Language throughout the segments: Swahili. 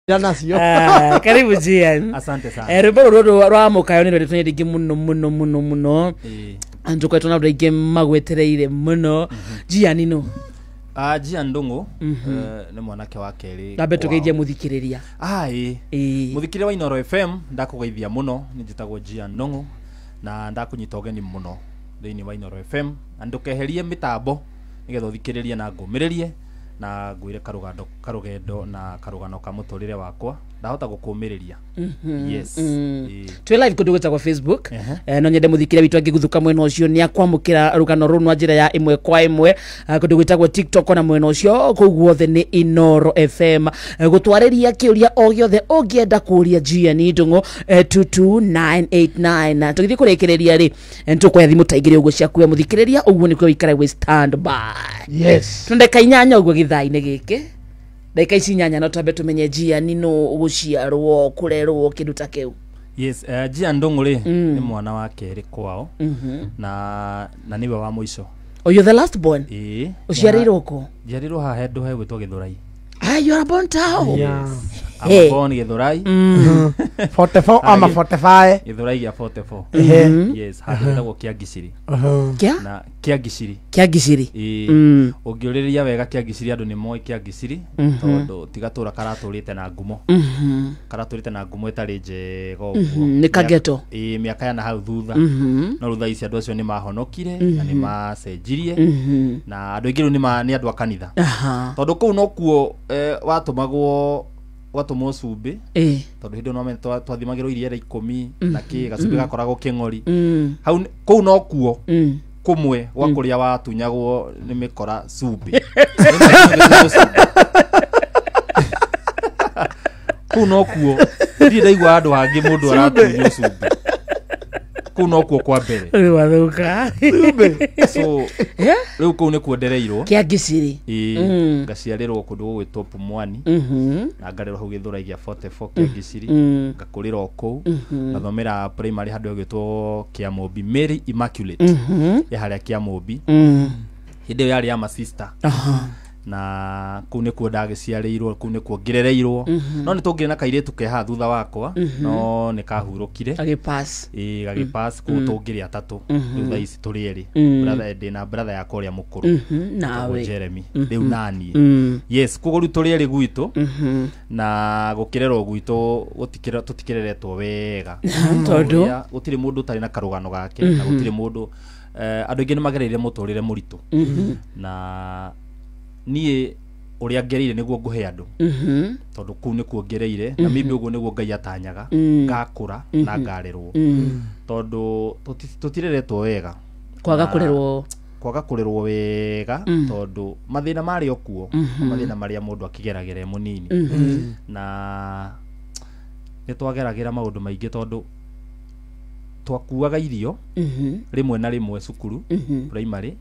nacio. Karibu Jian. Asante sana. Rwimbo ruru rwa mukayo ni rwitwa ndingi muno. Anjo kwa tuna ndingi magwetereire muno. Jian no. Jian Ndungu ni mwanake wa keri. Gabe tugeithia muthikiriria. Muthikiriria wa Inoro FM ndakugeithia muno njitagwo Jian Ndungu na ndakunyita ugeni muno thiini wa Inoro FM andukeherie mitambo nigetha uthikiririe na ngumiririe na ngwire karugendo na karugano ka muturire wakwa ndahota gukumiriria. Yes. Twi live kundu kwa Facebook. No nyende muthikire bitu angiguthuka mwena ucio ni akwamukira rugano runu njira ya imwe kwa imwe kundu gwitagwo TikTok na mwena ucio kuguothe ni Inoro FM gutwariria kiuria o giothe ungienda kuria Jian Ndungu 22989 tugithie kurekereria ri ntukwa thimu taigire uguo ciaku ya muthikiriria uguo nikwe wikara we stand by. Yes. Tundeka inyanya uguo githaine giki Daika ici nyanya no tambe tumenye Jian no guciarwo kurerwo kindu ta kiu. Yes, Jian Ndungu ri ni mwana wa keri kwao. Na niwe wa muico. Oh, you're the last born? Uciarirwo ko? Njiarirwo ha hendu he gwitwo Githurai. You are born town. Yeah. I'm born Githurai. 44 ama 45. Githurai ya 44. Yes, hatagwo Kiagiciri. Na Kiagiciri. Kiagiciri. Ungiuriria wega Kiagiciri andu ni moi Kiagiciri tondu tigatura karaturite na ngumo. Karaturite na ngumo itari njega uguo. Ni kageto. Miaka ya na hau thutha. No rutha ici andu acio ni mahonokire na ni macenjirie. Na andu aingi ni andu a kanitha. Tondu kuu no kuo watumagwo cumbi tondu hindi no twathimagirwo iria ria 10 na ki gacumbi gakoragwo king'ori hau kuu no kuo kumwe gwa kuria watunyagwo ni mikora cumbi kuu no kuo ndi ndaigua andu hangi mundu aratunywo cumbi kuu no kuo kwa mbere wathuka so riu kuu ni kuondereirwo Kiagiciri ngaciarirwo kundu gwitwo Pumwani na ngarerwo hau Githurai gia 44 Kiagiciri ngakurira okuu ngathomera primary handu gwitwo Kiamombi Mary Immaculate ya haria Kiamombi hindi iyo yari ya ma sister na kuu ni kuo ndagiciarirwo kuu ni kuo ngirereirwo no ni tungire na kairitu keha thutha wakwa no ni kahurukire agipass gagipass kuu tungire atatu thutha ici turi eri brother Eddie na brother yakwa uria mukuru nawe Jeremy riu nani yes kugo ru turi eri gwitu na gukirerwo gwitu tutikireretwo wega tondu gutire mundu tari na karugano gake na gutire mundu andu aingi ni magereire muturire muritu na nie uria ngereire niguo nguhe andu tondu kuu ni kuongereire na mimi uguo niguo Ngai atanyaga ngakura na ngarerwo tondu tutireretwo wega kwaga kurerwo wega tondu mathina mari okuo mathina maria mundu akigeragere munini na nitwageragira maundu maingi tondu twakuaga irio rimwe na rimwe cukuru primary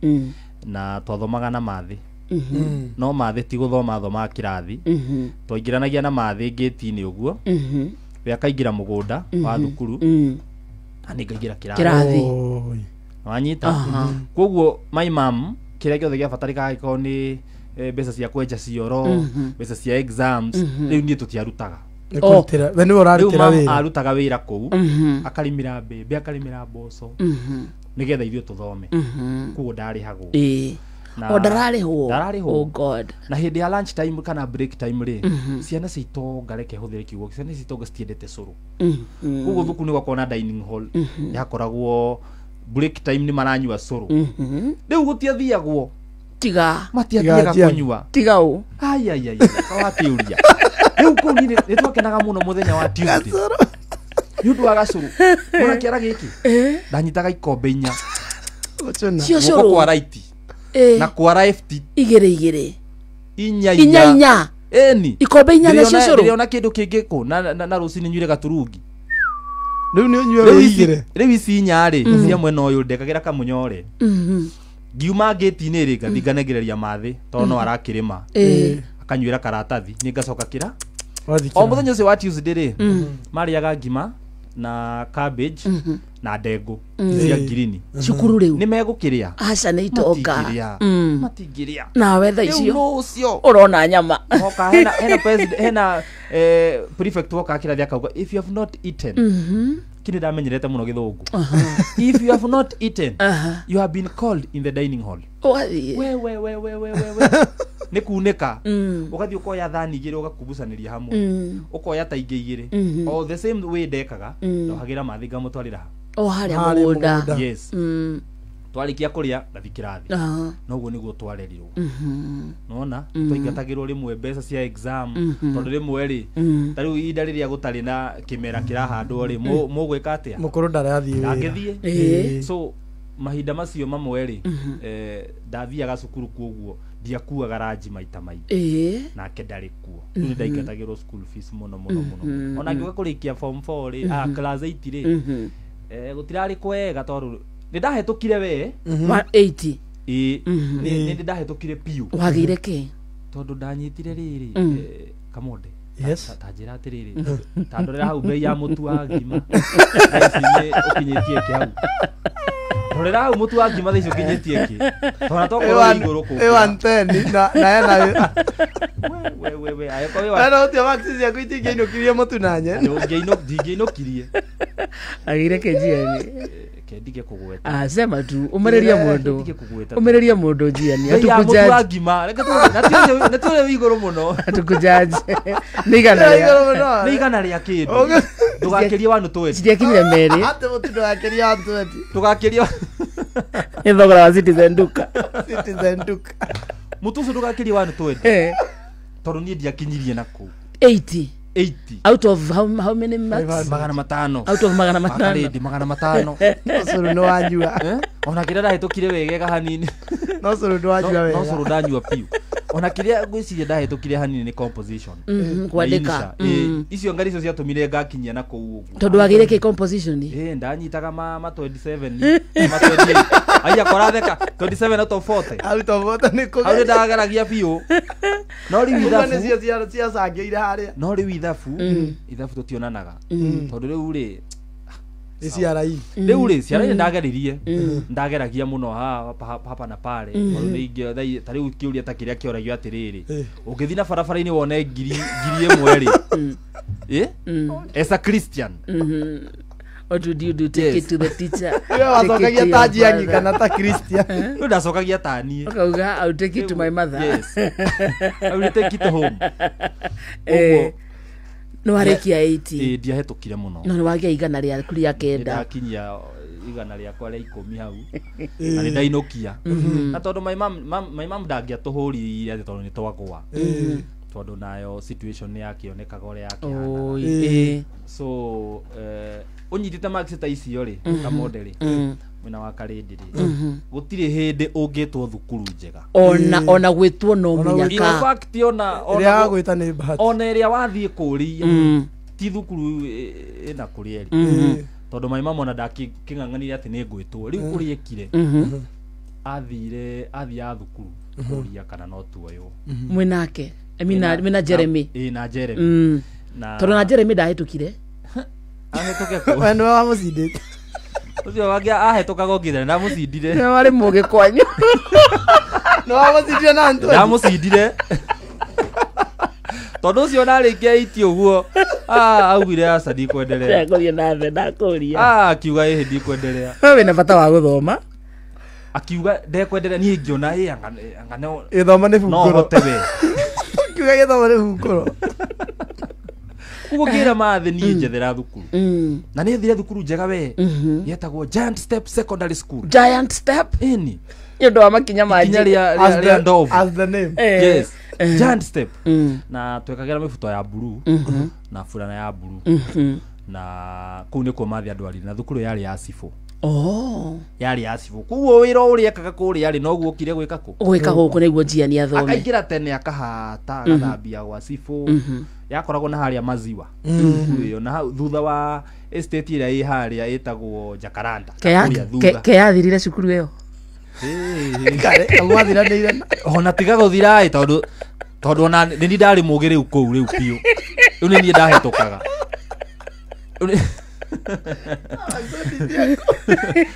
na twathomaga na mathi no mathi ti guthoma thoma kirathi twaingiranagia na mathi gate-ini uguo we akaingira mugunda wa thukuru ani ngaingira kirathi wanyita koguo my mom kiria giothe gia batarika giko ni mbeca cia kwenja cioro mbeca cia exams riu nie tutiarutaga Nikutira we ni urarutira wira arutaga wira kuu akarimira mbembe akarimira mboco nigetha ithio tuthome koguo ndarihagwo ndararihwo oh god na hindi ya lunch time kana break time ri ciana ciito ngareke huthire kiugo ciana ciito ngatiendete curu koguo thuku ni gwakona dining hall yakoragwo break time ni maranyua curu riu gutiathiagwo tiga matiathiaga kunyua tiga u ai kawakiuria riu kuu ni twakenaga muno muthenya wa Tuesday yundu wa gacuru mwana kiara giki ndanyitaga ikombe inya cio curu kwa right na kwa left igere inya eni ikombe inya cio curu niliona kindu kingi ku na rucini nyuire gaturungi riu ni nyuire igire riu ici inya ri cia mwena uyu ndekagira kamunyore ngiuma gate-ini ri ngathinganegereria mathi tono arakirima akanyuira karatathi ni ngacoka kira o muthenya ucio wa Tuesday ri mariaga ngima na cabbage na ndengũ cia green cukuru riu nĩ megũkĩrĩa aca nĩ itoka matingĩrĩa nawe tha icio no ũcio ũrona nyama oka hena president hena prefect woka kĩrathi akauga if you have not eaten kini ndamenyerete muno githungu if you have not eaten you have been called in the dining hall we nĩ kunĩka ũgathiĩ ũkoya thani igĩrĩ ũgakubucanĩria hamwe ũkoya ta ingĩ igĩrĩ o the same way ndekaga ndohagĩra mathinga mũtwarĩra harĩa mũgũnda yes twarikia kũrĩa ngathi kĩrathi noguo nĩguo twarerirwo nona twaingatagĩrwo rĩmwe mbeca cia exam tondũ rĩmwe rĩ ta rĩu ihinda rĩrĩa gũtarĩ na kĩmera kĩrahandwo rĩ mũgwĩka atĩa mũkũrũ ndarathiĩ ngagĩthiĩ so mahinda macio mamwe rĩ ndathiaga cukuru kuoguo ndiakuaga ranji maita maingĩ nake ndarĩ kuo rĩu ndaingatagĩrwo school fees mũno ona ngĩũka kũrĩkia form 4 rĩ class 8 rĩ gũtirarĩ kwega tondũ nĩ ndahetũkire we 80 nĩ ndahetũkire piũ wagĩire kĩ tondũ ndanyitire rĩrĩ kamonde ta njĩra atĩrĩrĩ ta ndorera hau mbei ya mũtu wa ngima ici nĩ ũkinyĩtie kĩ hau ndorera hau mũtu wa ngima ici ũkinyĩtie kĩ tona tokorwo igũrũ kũ 110 na ena we ana ũtio maxi cia kũitingĩinũkirie mũtu na nye ndingĩinũkirie agĩire kĩ njiani kendige kugweta sema tu umereria mundu njiani atukujaji ngima na tuone wigoro muno atukujaji ni igana ria kindu ndugakirie wanu tweti ndiakinyire meri ate mutu ndugakirie wanu tweti ndugakirie ithogora wa Citizen Duka mutu ndugakirie wanu tweti tondu nie ndiakinyirie naku 80 out of how many marks? Magana matano. Out of magana matano. Ready magana matano. Osoro no wanyua. Ona kirada hetokire wegega hanini. No osoro no wanyua wega. No osoro ndanyua piu. Ona kiria gwiciria ndahetokire hanini ni composition. Kwandika. Icio ngari icio ciatumire ngakinyia na kou uguo. Tondu wagire ki composition ni. Ndanyitaga ma 27 ni. Ma 28. Aya koratheka 27 out of 40. Out of 40 ni kuga. Au ndagaragia piu. No riu ithabu. Ni cia cangĩire haria. No riu ithabu tutionanaga. Tondu riu ri CRI riu ri CRI ndageririe ndageragia muno hapa na pale tondu ningi ta riu kiuria ta kiria kioragio atiriri ungithi na barabara-ini wone ngiri ĩmwe ri as a Christian what would you do? Take it to the teacher. Wacokagia ta njiangi kana ta Christian. Riu ndacokagia ta niĩ. Ukauga I'll take it to my mother. Yes. I will take it home. No warekia 80. Ndiahetũkire muno. No wagia igana rĩa kuria kenda. Ndakinyia igana rĩakwa rĩa 10 hau. Na nĩ ndainũkia. Na tondũ my mom ndangĩatũhũrire atĩ tondũ nĩ twagwa. Tondũ nayo situation nĩ yakĩonekaga ũrĩa yakĩhana. So unyitite marks ta icio ri ta model mwena wa Karindi ri gutire hindi ungitwo thukuru njega ona gwitwo no munyaka in fact ona gwita ni bahati ona iria wathie kuria ti thukuru ina kurieri tondu mai mama ona ndaking'ang'anire ati ni ngwitwo riu kuriekire athia thukuru kuria kana no tuoyo mwenake mina Jeremy na Jeremy na tondu na Jeremy ndahetukire ahetoke ko wenu wa mucindite ucio wagia ahetoka gokire na mucindire na wari muge kwanyu no wa mucindire na ntu na mucindire tondu ucio narikia iti uguo augire aca ndikwendelea ndakoria na the ndakoria akiuga ĩ ndikwendelea wewe na bata wa guthoma akiuga ndekwendelea nie ngiona angane ithoma ni bukuro no hote we kiuga ithoma ni bukuro kugira mathe ni njethera thukuru na ni thire thukuru njega we yetagwo Giant Step Secondary School. Giant Step ini yondo wa makinya maji ria ndovu as the name yes Giant Step na twekagira mifuto ya blue na fulana ya blue na kuu niko mathi andu ari na thukuru yari ya cifo yari ya cifo kuo wira uri ekaga kuri yari no guokire gwika ku gwika guku niguo njiani athome akaingira tene akahata agathambia gwa cifo yakoragwo na haria maziwa iyo na thutha wa estate ira ĩ haria ĩtagwo Jacaranda ke yathirire cukuru iyo kare amwathiranĩire ona tiga guthira tondu ona nĩ ndari mũgĩ rĩu kũu rĩu piũ rĩu nĩ niĩ ndahetokaga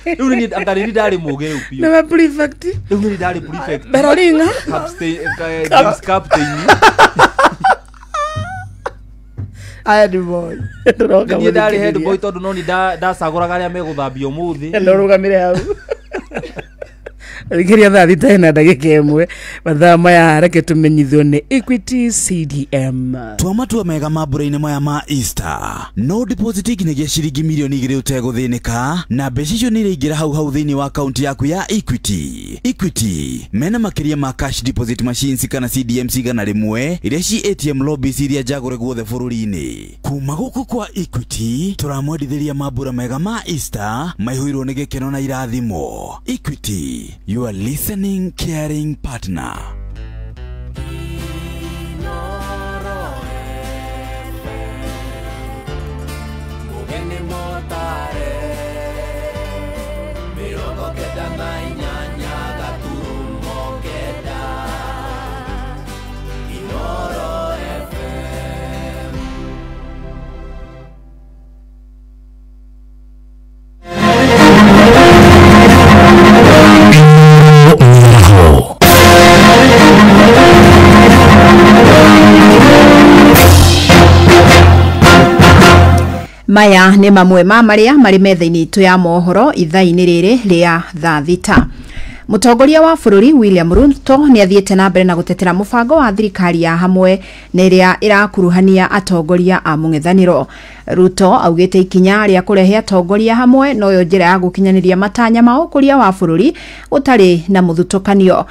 Riu ni angari ni ndari muge upio. Na prefect. Riu ni ndari prefect. Berolinga. Captain. Aya ni boy. Ni ndari head boy tondu no ni ndacaguraga aria meguthambio muthi. Ndo rugamire hau. Rikiria thaa thita na ndagika imwe mathaa maya reke tumenyithio ni Equity CDM. Twamatua mega mambura-inĩ maya ma Easter no deposit ikinyagia ciringi mirioni 2 utegũthĩnĩka na mbeca icio nĩ iraingĩra hau thĩinĩ wa akaunti yaku ya Equity mena makĩria ma cash deposit machines kana CDM cigana rĩmwe iria ci ATM lobbies iria njagũre guothe bũrũri-inĩ. Kuma gũkũ kwa Equity tũramwendithĩria mambura mega ma Easter maihũirwo nĩ gĩkeno na irathimo. Equity, you are listening caring partner. Maya nĩ mamwe ma maria marĩ metha-inĩ itũ ya mohoro ithaa-inĩ rĩrĩ rĩa thaa thita. Mũtongoria wa bũrũri William Ruto nĩ athiĩte na mbere na gũtetera mũbango wa thirikari ya hamwe na ĩrĩa ĩrakuruhania atongoria a mũng'ethanĩro. Ruto augĩte ikinya rĩa kũrehe atongoria hamwe noyo njĩra ya gũkinyanĩria matanya ma ũkũria wa bũrũri ũtarĩ na mũthutũkanio.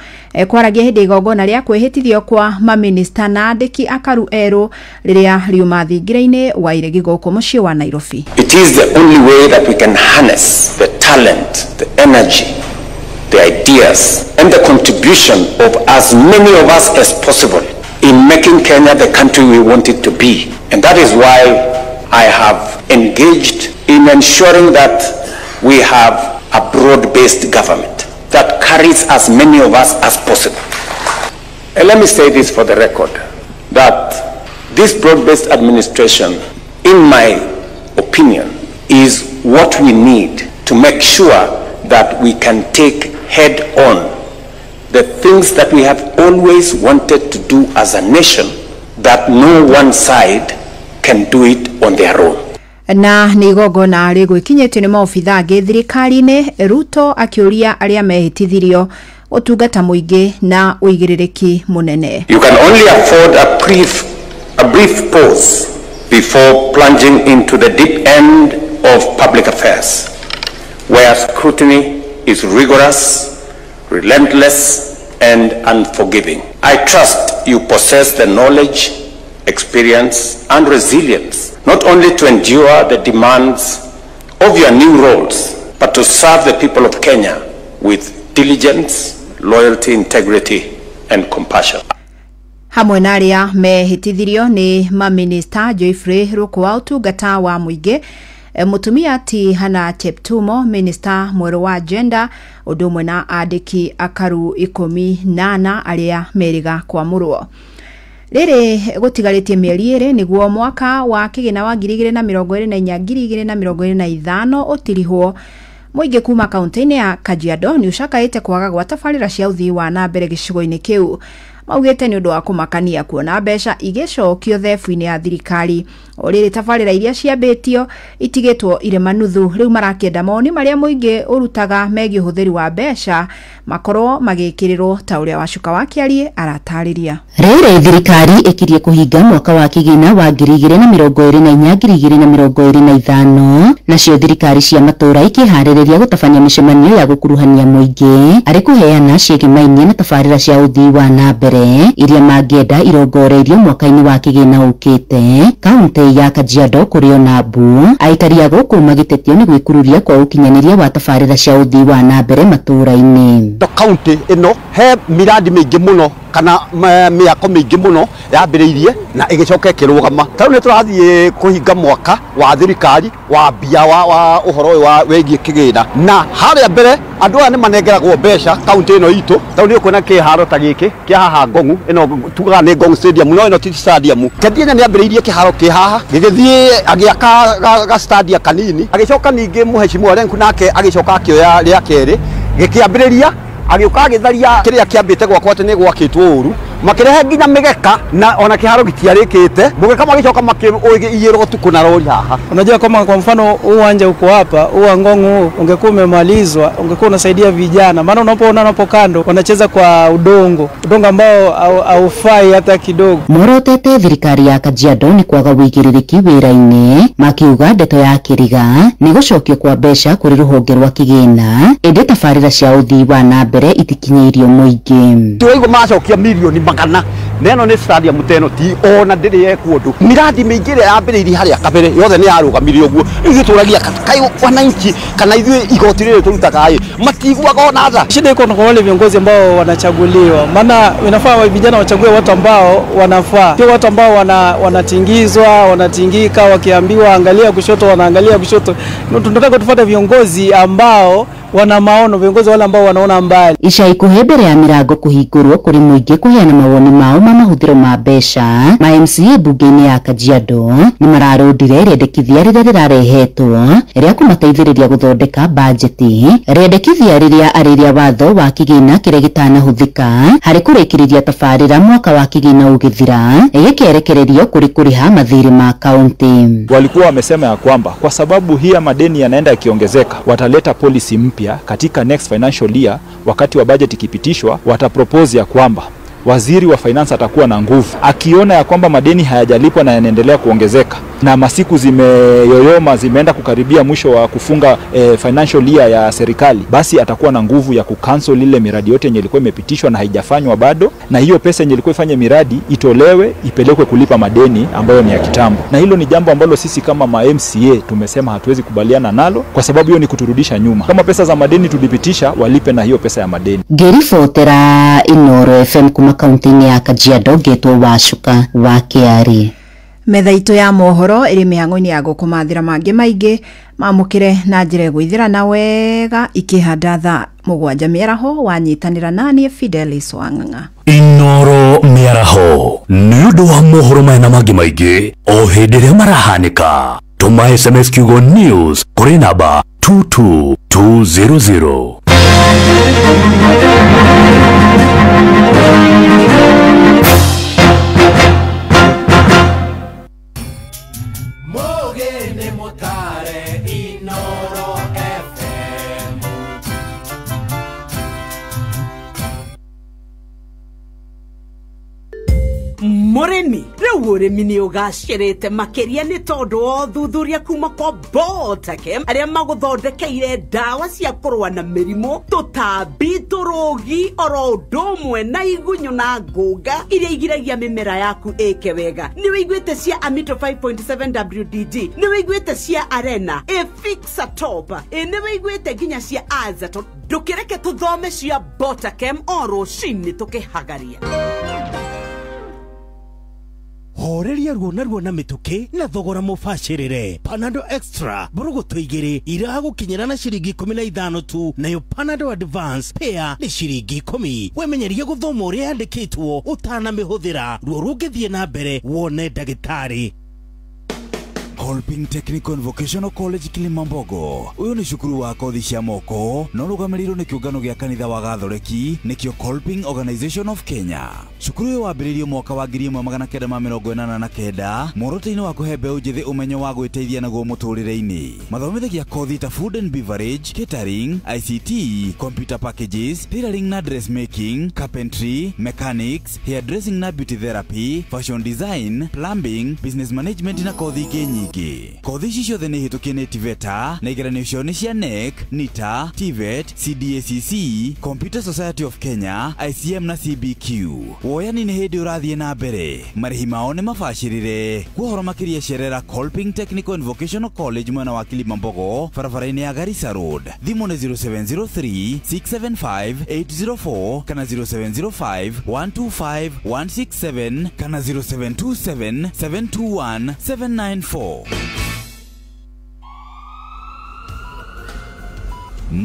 Kwaragia hĩndĩ igongona rĩa kwĩhĩtithio kwa maminista na andĩki akaru erũ rĩrĩa riuma thingira-inĩ wa iregi gũkũ mũciĩ wa Nairobi. It is the only way that we can harness the talent, the energy, the ideas and the contribution of as many of us as possible in making Kenya the country we want it to be. And that is why I have engaged in ensuring that we have a broad-based government that carries as many of us as possible. And let me say this for the record, that this broad-based administration, in my opinion, is what we need to make sure that we can take head on the things that we have always wanted to do as a nation, that no one side can do it on their own. Na nĩ igongona rĩgũkinyĩtio nĩ maobitha angĩ thirikari-inĩ, Ruto akĩũria arĩa mehĩtithirio ũtungata mũingĩ na ũigĩrĩrĩki mũnene. You can only afford a brief pause before plunging into the deep end of public affairs, where scrutiny is rigorous, relentless, and unforgiving. I trust you possess the knowledge, experience, and resilience, not only to endure the demands of your new roles, but to serve the people of Kenya with diligence, loyalty, integrity, and compassion. Hamwe na arĩa mehĩtithirio nĩ maminista Geoffrey Ruku wa ũtungata wa mũingĩ, Mutumia ti Hana Cheptumo, minista mweru wa agenda, ũndũ ũmwe na andĩki akaru 18 arĩa meriga kwamũrwo. Rĩrĩ gũtigarĩtie mĩeri ĩrĩ nĩguo mwaka wa kĩgĩna wa 2024-2025 ũtirihwo. Mũingĩ kuma kaunti-inĩ ya Kajiado nĩ ũcakaĩte kwaga gwa tabarĩra cia ũthii wa na mbere gĩcigo-inĩ kĩu. Maugĩte nĩ ũndũ wa kũmakania kuona mbeca igĩcokio thebu-inĩ ya thirikari. Orĩrĩ tabarĩra iria ciambĩtio itigĩtwo irĩ manuthu. Rĩu marakĩenda moni marĩa mũingĩ ũrutaga megiĩ ũhũthĩri wa mbeca makorwo magĩkĩrĩrwo ta ũrĩa Wacuka wa Kĩarie aratarĩria. Rĩrĩ thirikari ĩkirie kũhinga mwaka wa kĩgĩna wa 2024-2025 nacio thirikari cia matũra ikĩharĩrĩria gũtabania mĩcemanio ya gũkuruhania mũingĩ arĩ kũheana ciĩgĩmainie na tabarĩra cia ũthii wa na mbere iria mangĩenda irongoreirio mwaka-inĩ wa kĩgĩna ũkĩte. Kaunti ya Kajiado kũrĩ ona Mbu aikaria gũkũ magĩtetio nĩ gwĩkururia kwa ũkinyanĩria wa tabarĩra cia ũthii wa na mbere matũra-inĩ. Kaunti ĩno he miradi mĩingĩ mũno kana mĩako mĩingĩ mũno yambĩrĩirie na ĩgĩcoka ĩkĩrũgama. Tarĩu nĩ tũrathiĩ kũhinga mwaka wa thirikari wa mbia wa ũhoro ũyũ wa wĩgiĩ kĩgĩna, na harĩa mbere andũ aya nĩ manengeragwo mbeca kaunti ĩno itũ. Tarĩu nĩ ũkuona kĩharo ta gĩkĩ kĩa haha Ngong'u, ĩno tugaga nĩ Ngong'u Stadium, no ĩno ti stadium. Kĩendia nĩ ambĩrĩirie kĩharo kĩ haha gĩgĩthiĩ agĩaka ga stadium kanini, agĩcoka ningĩ Mheshimiwa Lenku nake agĩcoka akĩoya rĩa kerĩ gĩkĩambĩrĩria agĩũka agĩtharia kĩrĩa kĩambĩte gwakwa atĩ nĩ gwakĩtwo ũru, makĩrehe nginya mĩgeka na ona kĩharo gĩtiarĩkĩte, mũgeka magĩcoka makĩiyĩrwo tuko na rori haha. Unajua kama kwa mfano uwanja uko hapa, uwa Ngong'u ungekuwa umemalizwa, ungekuwa unasaidia vijana, maana unapoona hapo kando wanacheza kwa udongo ambao haufai hata kidogo. Morotete thirikari ya Kajiado ni kwaga wĩigĩrĩrĩki wĩra-inĩ, makiuga ndeto ya Kĩriga nĩ gũcokio kwa mbeca kũrĩ rũhonge rwa kĩgĩna, ĩndĩ tabarĩra cia ũthii wa na mbere itikinyĩirio mũingĩ. Tuigua macokia milioni magana, neno nĩ stadium teno ti ona ndĩrĩ yekwo ũndũ. Miradi mĩingĩ ĩrĩa yambĩrĩirie harĩa kabere yothe nĩ yarũgamirio ũguo. Ithuĩ tũragia kaĩ wananchi kana ithuĩ igoti rĩrĩ tũrutaga matiguaga ona tha. Shida iko kwa wale viongozi ambao wanachaguliwa, maana inafaa vijana wachague watu ambao wanafaa, sio watu ambao wanatingizwa, wanatingika, wakiambiwa angalia kushoto wanaangalia kushoto. Tunataka tufuate viongozi ambao wana maono, viongozi wale ambao wanaona mbali. Ica ikuhĩ mbere ya mirango kũhingũrwo kũrĩ mũingĩ kũheana mawoni mao ma mahũthĩro ma mbeca, ma MCA mbunge-inĩ ya Kajiado nĩ mararũndire rĩendekithia rĩrĩa rĩrarehetwo rĩa kũmateithĩrĩria gũthondeka bajeti, rĩendekithia rĩrĩa arĩria watho wa kĩgĩna kĩrĩa gĩtanahũthĩka harĩ kũrĩkĩrĩria tabarĩra mwaka wa kĩgĩna ũgĩthira, gĩkĩerekererio kũrĩ kũrĩha mathirĩ ma kaunti. Walikuwa wamesema ya kwamba kwa sababu hii madeni yanaenda yakiongezeka, wataleta policy mpya katika next financial year. Wakati wa budget ikipitishwa, watapropose ya kwamba waziri wa finance atakuwa na nguvu, akiona ya kwamba madeni hayajalipwa na yanaendelea kuongezeka na masiku zimeyoyoma, zimeenda kukaribia mwisho wa kufunga financial year ya serikali, basi atakuwa na nguvu ya kucancel ile miradi yote yenye ilikuwa imepitishwa na haijafanywa bado, na hiyo pesa yenye ilikuwa ifanye miradi itolewe ipelekwe kulipa madeni ambayo ni ya kitambo. Na hilo ni jambo ambalo sisi kama MCA tumesema hatuwezi kubaliana nalo, kwa sababu hiyo ni kuturudisha nyuma. Kama pesa za madeni tulipitisha, walipe na hiyo pesa ya madeni. Ngĩribotera Inooro FM kuma kaunti-inĩ ya Kajiado, Getwo Wacuka wa Kĩarĩ. Metha itũ ya mohoro ĩrĩ mĩhang'o-inĩ ya gũkũmathĩra mangĩ maingĩ mamũkĩre na njĩra ĩgũithĩrana wega ikĩhanda thaa 7 mĩaraho wanyitanĩra naniĩ Fidelis Wang'ang'a. Inooro mĩaraho nĩ ũndũ wa mohoro maya na mangĩ maingĩ o hĩndĩ ĩrĩa marahanĩka. Tũma SMS kiugo news kũrĩ namba 22200. Moremi rĩu ũrĩmi nĩ ũgacĩrĩte makĩria nĩ tondũ wa ũthuthuria kuma kwa Botakem arĩa magũthondekeire ndawa cia kũrũa na mĩrimũ, tũtambi, tũrũgi, oro ũndũ ũmwe na igunyũ na ngũnga iria igiragia mĩmera yaku ĩke wega. Nĩ wĩiguĩte cia Amito 5.7 WDG, nĩ wĩiguĩte cia Arena, Efixatop, nĩ wĩiguĩte nginya cia Azaton. Ndũkĩreke tũthome cia Botakem o rũcinĩ tũkĩhagaria. Horeria ruo na mituki na thogora mubashirire. Panadol Extra burugutu 2 iragukinyira na ciringi 15 tu, nayo Panadol Advance pair ni ciringi 10. Wemenyerie guthoma uria yandikitwo utana mihuthira, ruo rungithie na mbere wone ndagitari. Kolping Technical and Vocational College Kilimambogo. Uyu ni cukuru wa kothi cia moko no rugamirirwo ni kiungano gia kanitha wa Gathoreki nikio Kolping Organization of Kenya. Cukuru uyu wambiriirio mwaka wa 1989 muoroto-ini wa kuhe mbeũ njithi umenyo wa gwĩteithia naguo mũtũrĩre-inĩ. Mathomithagia kothi ta food and beverage, catering, ICT, computer packages, tailoring na dressmaking, carpentry, mechanics, hairdressing na beauty therapy, fashion design, plumbing, business management na kothi ingĩ nyingĩ. ingĩ. Kothi ici ciothe nĩ hĩtũkie nĩ TVETA na igeranio cio nĩ cia NEC, NITA, TVET, CDACC, Computer Society of Kenya, ICM na CBQ. Woyani nĩ hĩndĩ ũrathiĩ na mbere. Marĩhi mao nĩ mabacĩrĩre. Kuohoro makĩria cerera Kolping Technical and Vocational College mwena wa Kilimambogo, barabara-inĩ ya Garissa Road. Thimũ nĩ 0703 675 804 kana 0705 125 167 kana 0727 721 794.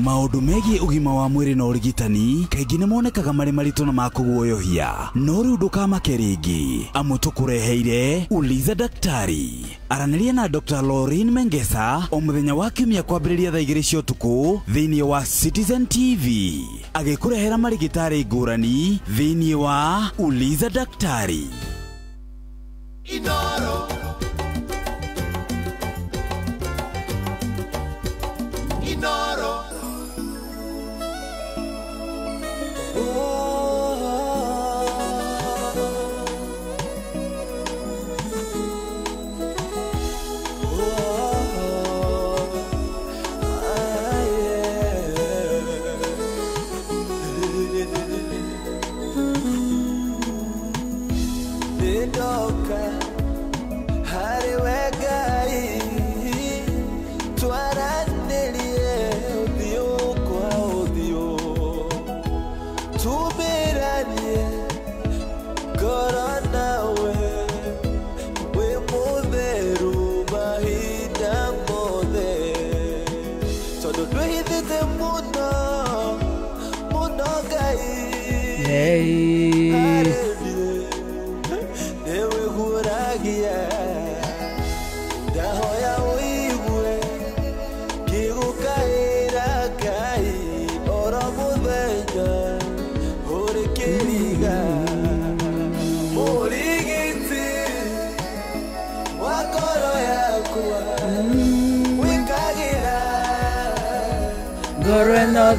Maũndũ megiĩ ũgima wa mwĩrĩ na ũrigitani kaingĩ nĩ monekaga marĩ maritũ na ma kũguoyohia, no rĩu ndũkamake rĩngĩ, amu tũkũreheire Uliza Daktari. Aranĩria na Dr. Lauren Mengesa o mũthenya wa Kiumia kwambĩrĩria thaa 2 cia ũtukũ thĩinĩ wa Citizen TV, agĩkũrehera marigitari ngũrani thĩinĩ wa Uliza Daktari. Inoro Inoro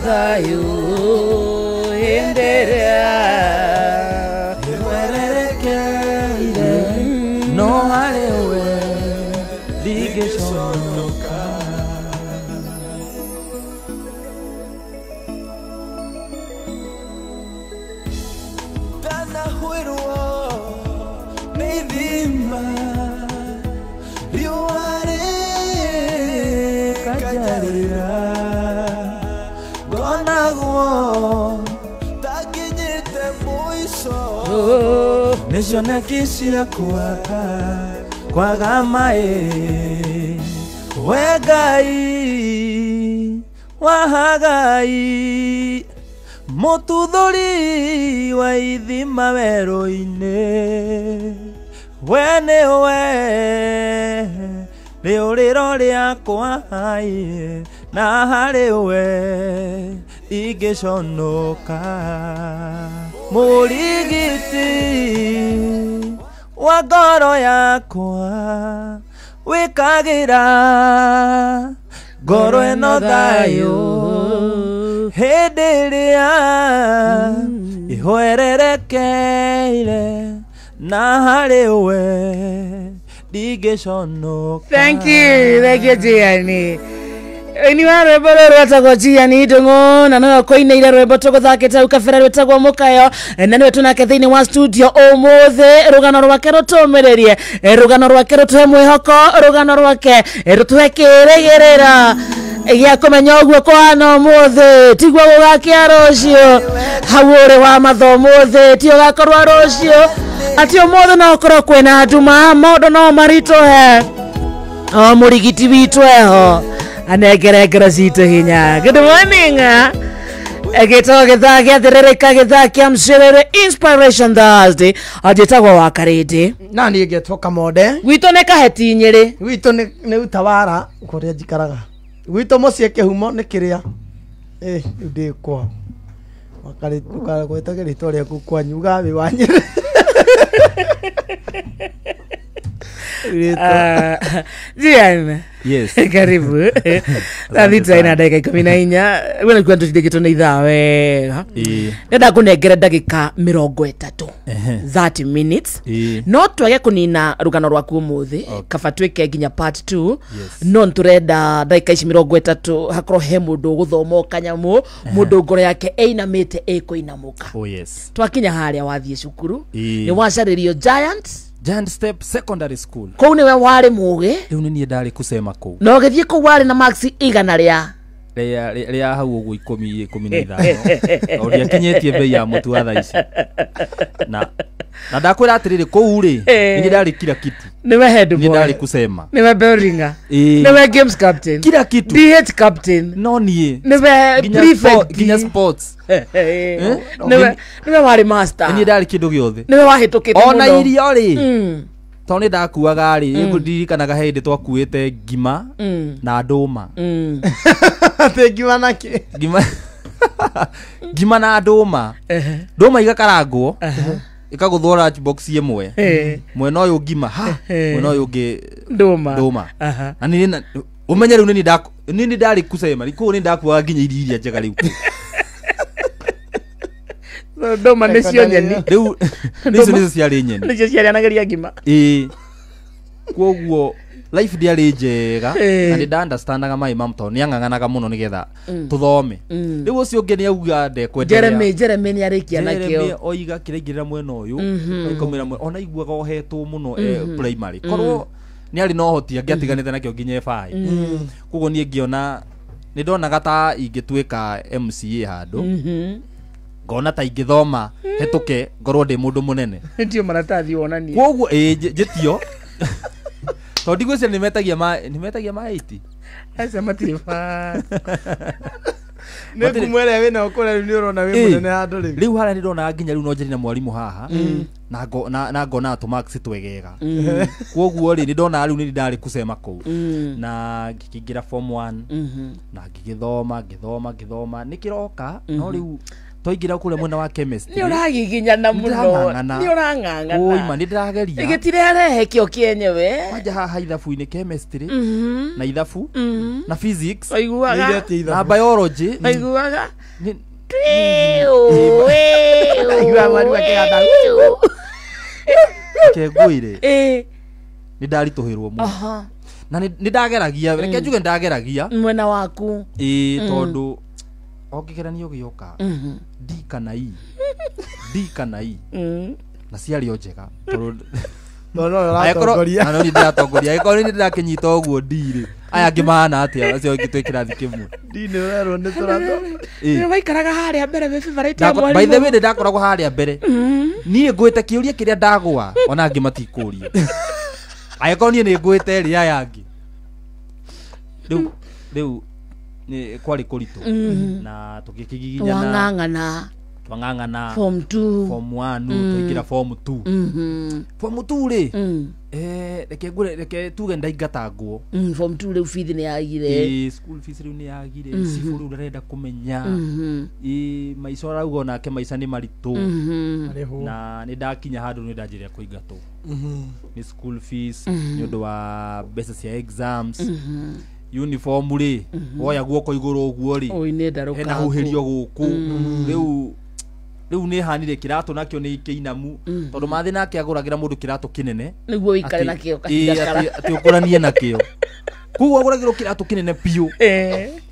Thayu enderea wererekeire no halewe ligeshonoka tana huirwo nithima riware kajarira takinyite mwiso nicione kisia kwaga mae wegai wahagai mututhuri wa ithima werũ-inĩ wenewe rĩũrĩro rĩakwa na harĩwe ingĩconoka mũrigiti wa ngoro yakwa wĩkagĩra ngoro ĩno thayũ hĩndĩ ĩrĩa ihwererekeire na harĩwe ndingĩconoka. Thank you Jiani. Ni wa rwimbo rwetagwo Jiani Ndung'u na no koine rwimbo tuguthakite ukabere rwetagwo Mukayo na niwe tunake thiini wa studio umuthi rugano rwake rutumirerie rugano rwake rutuhe mwihoko rugano rwake rutuhe kirigirira gia kumenya uguo kwana umuthi tigwo gugakia rucio hawure wa mathomo umuthi ti ugakorwa rucio ati umuthi no ukorwo kwina nduma maundu no maritohe o murigiti witu eho anegeregera citũ hinya. Good morning. Gĩtagwo gĩthaa gĩathĩrĩrĩka gĩthaa kĩa mcerere Inspiration Thursday ajĩtagwo wa Karĩndĩ na niĩ ngĩtwo Kamode gwitũ nĩ Kaheti Nyĩrĩ gwitũ nĩ Utawara kũrĩa njikaraga gwitũ mũciĩ Kĩhumo nĩ kĩrĩa ndĩ kwa gwĩtaga rĩtwa rĩaku kwanyu gawe wa Nyĩrĩ Jian. Yes. Karibu. Thita ina ndagika 14. Wena kwa tuthigitwo ni ithaa wega. Nenda kunengera ndagika 30. 30 minutes. No twage kunina rugano rwaku umuthi. Kaba twike nginya part 2. No nturenda ndagika ici 30 hakorwo he mundu guthoma kanyamu mundu ngoro yake einamite ekuinamuka. Oh yes. Twakinya haria wathie cukuru. Ni wacaririo Giant Step Secondary School. Kou niwe wari mugi. Riu ni ndari kusema kou. No githie kou wari na max igana ria hau uguo 15 oria kinyetie bei ya mutu wa thaici na ndakwira atiriri kou ri ni ndari kila kitu niwe head boy ni ndari kusema niwe Bellinga niwe games captain kila kitu DH captain no nie niwe prefect ginya sports niwe wari master ni ndari kindu giothe niwe wahitukite muno ona irio ri tone ndakuaga ri ngudirikanaga hindi twakuite ngima na nduma ate ngima nake ngima na nduma nduma igakarangwo ikaguthwo lunch box imwe mwena uyu ngima mwena uyu ngi nduma na ni umenye riu nini ndari kusema riku ni ndakuaga nginya iria njega riu nduma nicio nyeni riu nicio ciari nyeni nicio ciari anageria ngima kwoguo life ndiari njega na nda understandaga mai mam to ni anganganaga muno nigetha tuthome riu ucio ungi ni auga ndekwenderea Jeremy ni arikia nakio oiga kiraingirira mwena uyu ikomira ona iguaga ohetwo muno primary korwo ni ari no hoti angiatiganite nakio nginya F5 kwoguo ni ngiona ni ndonaga ta ingituika MCA handu ngona ta ingithoma hetuke ngorwo ndi mundu munene ndio maratathi wonanie kwoguo njitio to ndigwiciria nimetagia ma 80 asa matifa nikumwele wina ukora ni urona wi munene handu riu hara ni ndona nginya riu no njeri na mwalimu haha na ngona tu max twegega kwoguo ri ni ndona riu ni ndari kusema kou na ngikingira form 1 na ngithoma nikiroka no riu toigira kule mwena wa chemistry ni uragiginyana muno ni urangangana oi man ndirageria igitire rehe kio kienyewe waja haha ithabu ni chemistry na ithabu na physics na biology aiguaga keguire ni ndarituhirwo muno na ni ndageragia reke njuge ndageragia mwena waku tondu okigeranio gioka D kana I na ciario njega no ni ndatongoria eko ni ndakinyita uguo ndiri aya ngimana atia acio ngitwikira thi kimwe ndine werwo ni turato ni waikaraga haria mbere we favorite ya mwalimu by the way ndakoragwo haria mbere nie ngwite kiuria kiria ndagwa ona ngimatikuria ayeko nie ni ngwite ria yangi riu ni kwari kuritu na tugikigiginyana twangangana form 2 form 1 tuingira form 2 form 2 ri reke tuge ndaigatangwo form 2 riu fees ni yagire school fees riu ni yagire sifu riu ndarenda kumenya maica rauga nake maica ni maritu na ni ndakinya handu ni ndanjiria kuingatwo ni school fees ni undu wa mbeca cia exams uniform ri woya guoko iguru uguo ri hena huhirio guku riu ni hanire kiratu nakio ni kiinamu tondu mathi nake aguragira mundu kiratu kinene niguo ikare nakio kahinda ati ukuranie nakio kuo aguragirwo kiratu kinene piu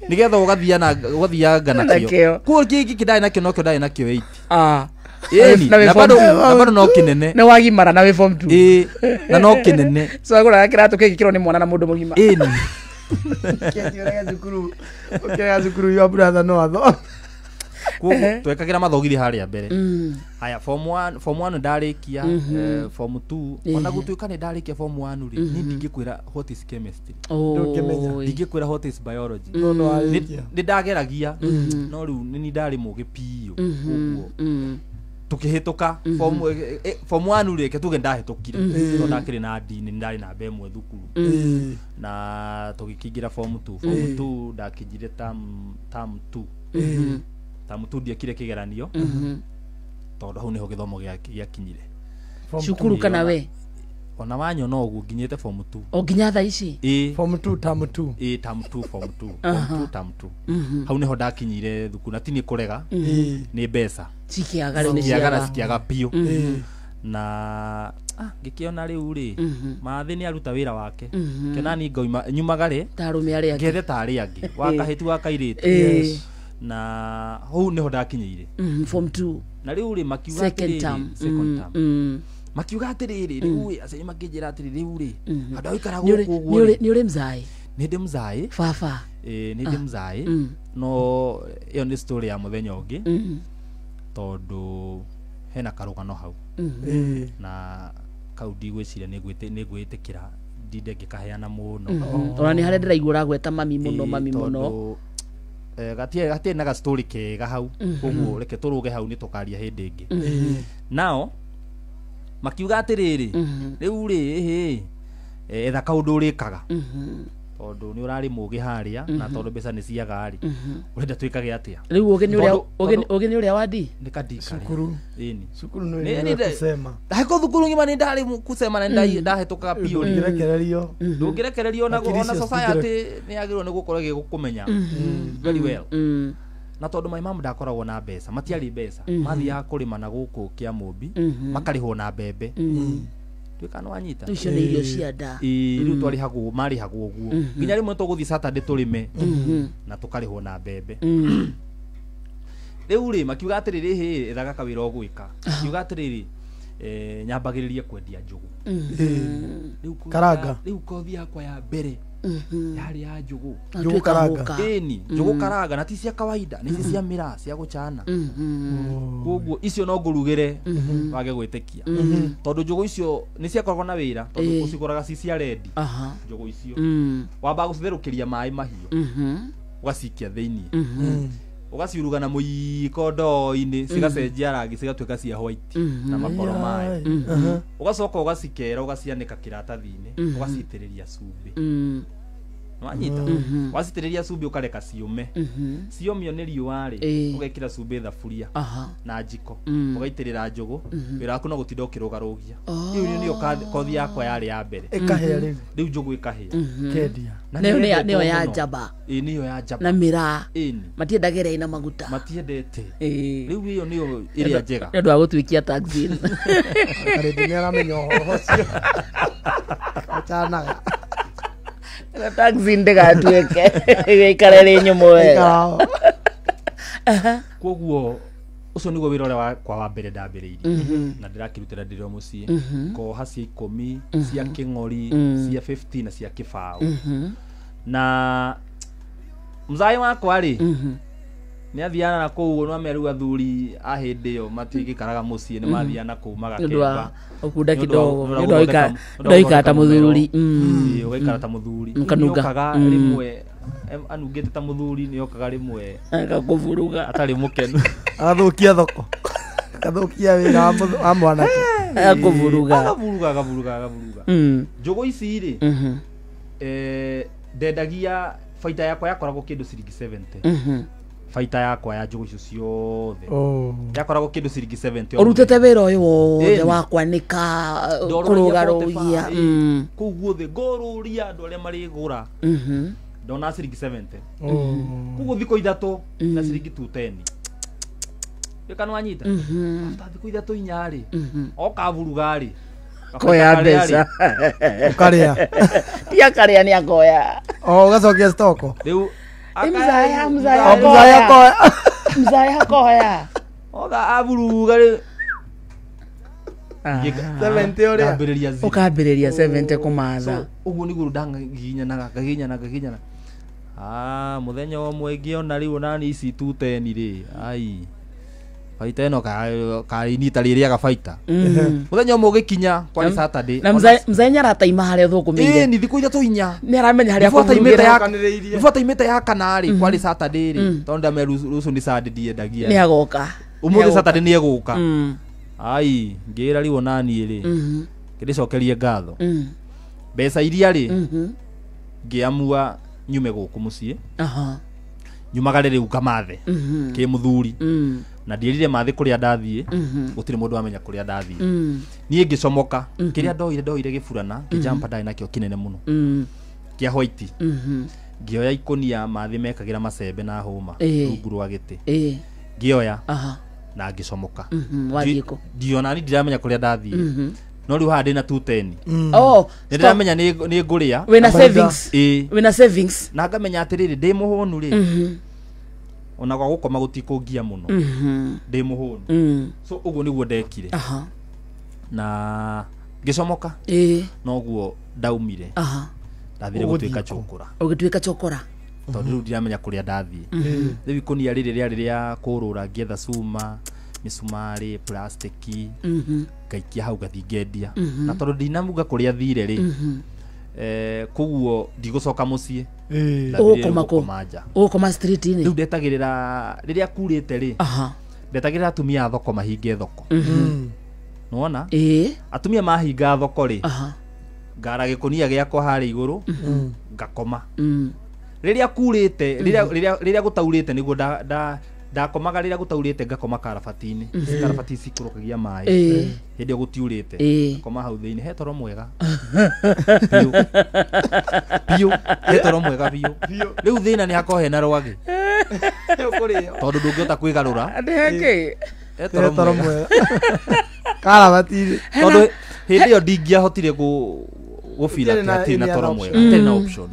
nigetha ugathianga nakio kuo kiki kidai nakio nokio dai nakio 8 na bado no kinene na wagimara na we form 2 na no kinene so aguraga kiratu kiki kiro ni mwana na mundu mugima Ukega zukuru your brother no atho twekagira mathogiri haria mbere haya form 1 ndarikia form 2 ona gutuika ni ndarikia form 1 ri ni ndingikwira what is chemistry ndingikwira what is biology ni ndageragia no riu ni ndari mugi piu uguo tukihituka form 1 reke tuge ndahitukire no ndakiri na dini ndari na bemwe thukuru na tugikingira form 2 ndakijire term 2 tamu ndiakire kigeranio tondu hau niho githomo giakinyire cukuru kana we ona wanyona uguo nginyite form 2 o nginya tha ici form 2 term 2 term 2 form 2 hau niho ndakinyire thukuru na tini kurega ni mbeca cikiaga piu na ngikiona riu ri mathi ni aruta wira wake kenani ngoima nyumagare tarume ari ngethe tari angi wakahitu wakairite na hau niho ndakinyire form 2 na riu ri makiuga second term makiuga atiriri riu ase makinjira atiriri riu ri andu aikara guku guo ni uri mzai ni ndi mzai baba ni ndi mzai no iyo ni story ya muthenya ungi tondu hena karugano hau na kau ndigwiciria nĩ gwĩtĩkĩra ndinde ngĩkaheana mũno ona nĩ harĩa ndĩraigua gweta mami mũno gatirĩ na gastori kega hau koguo reke tũrũge hau nĩ tũkaria hĩndĩ ĩngĩ nao makiuga atĩrĩrĩ rĩu rĩ etha kaũndũ ũrĩkaga tondu nĩ ũrarĩ mũgĩ harĩa na tondu mbeca nĩ ciaga rĩ ũrenda twĩkage atĩa rĩu ũgĩ nĩ ũrĩa wandi nĩ kadika cukuru nĩ kusema hako thukuru ngima nĩ ndarĩ kusema na ndahĩtũkaga piũ ndũngĩrekererio ona society nĩ yagĩrĩirwo nĩ gũkorwo ĩgĩkũmenya very well na tondu my mom ndakoragwo na mbeca matiarĩ mbeca mathiaga kũrĩma na gũkũ kĩa mũmbi makarĩhwo na mbembe twikana wanyita icio nĩ irio cia nda riu twarĩhagwo marĩhagwo ũguo nginya rĩmwe tũgũthiĩ Saturday tũrĩme na tũkarĩhwo na mbembe rĩu rĩ makiuga atĩrĩrĩ ethaga kawĩra ũgwĩka makiuga atĩrĩrĩ nyambagĩrĩrie kwendia njũgũ karanga rĩu kothi yakwa ya mbere yari ya njũgũ karanga njũgũ karanga na ti cia kawaida nĩ cia mĩraa cia gũchana koguo icio no ngũrugĩre wage gwĩtĩkia tondũ njũgũ icio nĩ ciakoragwo na wĩra tondũ ũcigũraga ci cia rendi njũgũ icio wambaga gũcitherũkĩria maĩ mahiũ ũgacikia thĩinĩ ugaciuruga na mũiko ndoo-inĩ cigacenjia rangi cigatuĩka cia white na makoro maĩ ugacoka ugacikera ugacianĩka kĩratathi-inĩ ugacitĩrĩria cumbĩ wanyita wacitĩrĩria cumbĩ ukareka ciũme ciomio nĩ riũa-rĩ ugekĩra cumbĩ thaburia na njiko ugaitĩrĩra njũgũ wĩra waku no gũtinda ũkĩrũgarũgia rĩu nĩyo kothi yakwa yarĩ ya mbere ĩkahĩa rĩu njũgũ ĩkahĩa kendia nĩyo ya njamba nĩyo ya njamba na mĩraa matiendagĩra ina maguta matiendete rĩu ĩyo nĩyo ĩrĩa njega nĩ ũndũ wa gũtuĩkia taxi karĩndĩ nĩ aramenya ũhoro ũcio achanaga na taxi ndĩgatuĩke ĩgĩikare rĩ nyũmũ wega koguo ucio niguo wĩra ũrĩa wakwa wa mbere ndambĩrĩirie na ndĩrakĩrutĩra ndĩrĩ o mũciĩ koha cia 10 cia kĩng'ori cia 50 na cia kĩbaũ na mzai wakwa rĩ nĩ athiana na kũu no meru athuri a hĩndĩ ĩyo matiĩgĩkaraga mũciĩ nĩ mathiana kũu magakĩmba ukunda kidogo ndoika ta muthuri ugaikara ta muthuri nĩokaga rĩmwe anungĩte ta muthuri nĩokaga rĩmwe akakuvuruga atarĩ mũkenu agathukia thoko agathukia wĩra wa mwanake akavuruga njũgũ ici rĩ ndendagia baita yakwa yakoragwo kĩndũ ciringi 70 baita yakwa ya njũgũ icio ciothe yakoragwo kĩndũ ciringi 70 urutete wĩra ũyũ wothe wa kwanĩka kũrũgarũgia kũu guothe ngũrũria andũ arĩa marĩgũra ndona ciringi 70 koguo thikũ ithatũ na ciringi 210 wĩkana wanyita thikũ ithatũ inya-rĩ okavuruga-rĩ koya mbeca ukarĩa ti akarĩa nĩ akoya ũgacokia stoko rĩu mzaya koya oga avuruga rĩ 70 ũrĩa ũkambĩrĩria 70 kũmatha ũguo nĩguo ngaginyanaga muthenya ũmwe ngĩona rĩu nani ici 210 rĩ ai baita ĩno kainita rĩrĩaga baita muthenya ũmwe ũgĩkinya kwa Saturday na mzee nyarataima harĩa thũkũmĩire ni thikũ ithatũ inya nĩ aramenya harĩa kũvurugĩra before taimĩte ya kana-rĩ kwa Saturday rĩ tondu ndameru rũciũ nĩ Sunday ndiendagia nĩ agoka ũmũthĩ Saturday nĩ egũka ai ngĩra rĩu nani rĩ kĩrĩcokerie ngatho mbeca iria rĩ ngĩamua nyume gũkũ mũciĩ nyumagare rĩu kamathe kĩ mũthuri na ndierire mathi kuria ndathie gutire mundu amenya kuria ndathie nie ngicomoka kiria ndoire gifurana ngijampa ndai nakio kinene muno kia white ngioya ikonia mathi mekagira macembe na huma rungu rwa giti ngioya na ngicomoka ndiona ni ndiramenya kuria ndathie no riu handi na 210 ndiramenya ni nguria wina savings na ngamenya atiriri ndi muhunu ri ona kwa gukoma gutikungia muno ndi muhunu so uguo niguo ndekire na ngicomoka no guo ndaumire ndathire gutuika chokora ugituika chokora tondu riu ndiramenya kuria ndathie riu ikonia riria kurura ngietha cuma misumari plastiki kaikia hau gathingendia na tondu ndinamuga kuria thire ri kuguo ndigucoka mucii ukoma street ini riu ndetagirira riria kurite ri ndetagirira atumia thoko mahinge thoko nuona atumia mahinga thoko ri ngara gikunia giakwa hari iguru ngakoma riria kurite riria gutaurite niguo ndakomaga riria gutaurite ngakoma karabatini karabati cikurukagia mai hindi gutiurite koma hau thiini he toro mwega piu he toro mwega piu riu thina ni hakohe na rwagi tondu ndungiota kwigarura ndeke he toro mwega karabatini tondu hindi yo ndingiahotire gufila ati na toro mwega ati na option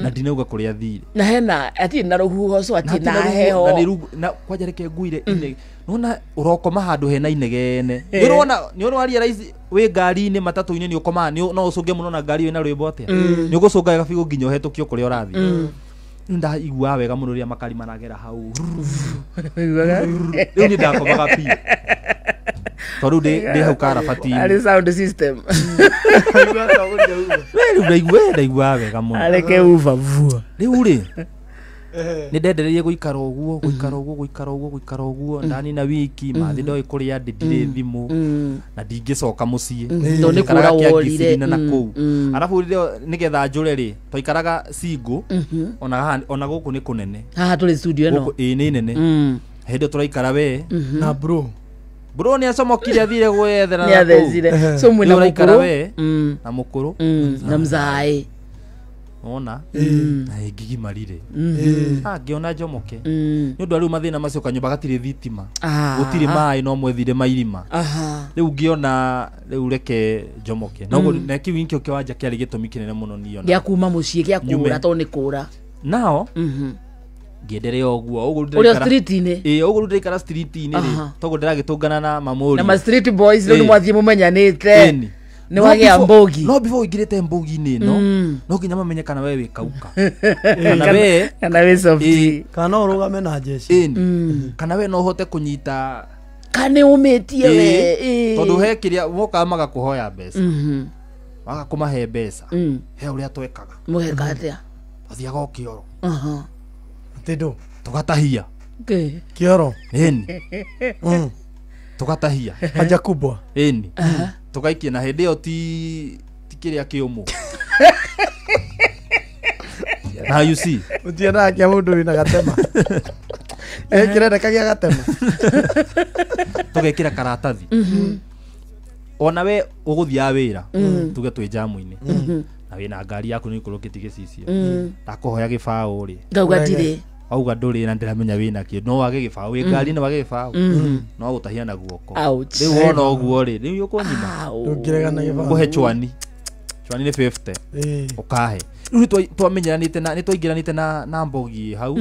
na ndinauga kuria thire na hena ati na ruhuho so ati na heho na kwajareke nguire ine nona urokoma handu hena inegene ni urwaria raizi we ngari ni matatu ine ni ukoma no ucunge muno na ngari wena rwimbo ate ni ugucunga gabigo nginyo hetukio kuria urathi nda igua wega muno ria makari managera hau riu ni ndakomaga pi toru de hau karabati ari sound system ndaigua wega muno areke uva vua riu ri ni ndendereire guikara uguo ndani na wiki mathi ndoi kuria ndire thimu na ndingicoka mucii ndo ni kura worire na kuu arafu rio nigetha njure ri toikaraga single ona guku ni kunene haha tuli studio no ni nene hindi turaikara we na bro ni acomokire athire gwethera ni athecire so mwina mukuru na mukuru na mzai ona na ngigimarire ngiona njomoke ni undu ariu mathina macio kanyumba gatire thitima gutire mai no mwethire mairima riu ngiona riu reke njomoke no na kiu inkio kiwanja kiari gitumi kinene muno niona gia kuma mucii gia kura to ni kura nao ngienderea oguo uguo street ini uguo ndikara street ini ri togo ndiragitungana na mamuri na ma street boys ndo mwathie mumenyanite ni wage ambogi no before ingirite mbogi ni no nginya mamenye kana wewe wikauka kana we soft kana urugame na jeshi kana we no hote kunyita kane umetie we tondu he kiria woka maga kuhoya mbeca waga kumahe mbeca he uria twekaga muheka atia athiaga o kioro tindo tugatahia kioro tugatahia haja kubwa tukaikia na hindi yo ti kiria kiumu na you see utiana kia mundu wina gatema kirenda kagia gatema tugekira karatathi ona we uguthia wira tuge twi jamu-ini na wina ngari yaku ni ikurukiti gicicio ndakuhoya gibao ri ngauga ndire auga nduri na ndiramenya wina ki no wage gibao wi ngari no wage gibao no gutahia na guoko riu wona uguo ri riu ukunyima ndungiregana gibao kuhe chwani ni 50 ukahe riu twamenyeranite na nitwaingiranite na mbogi hau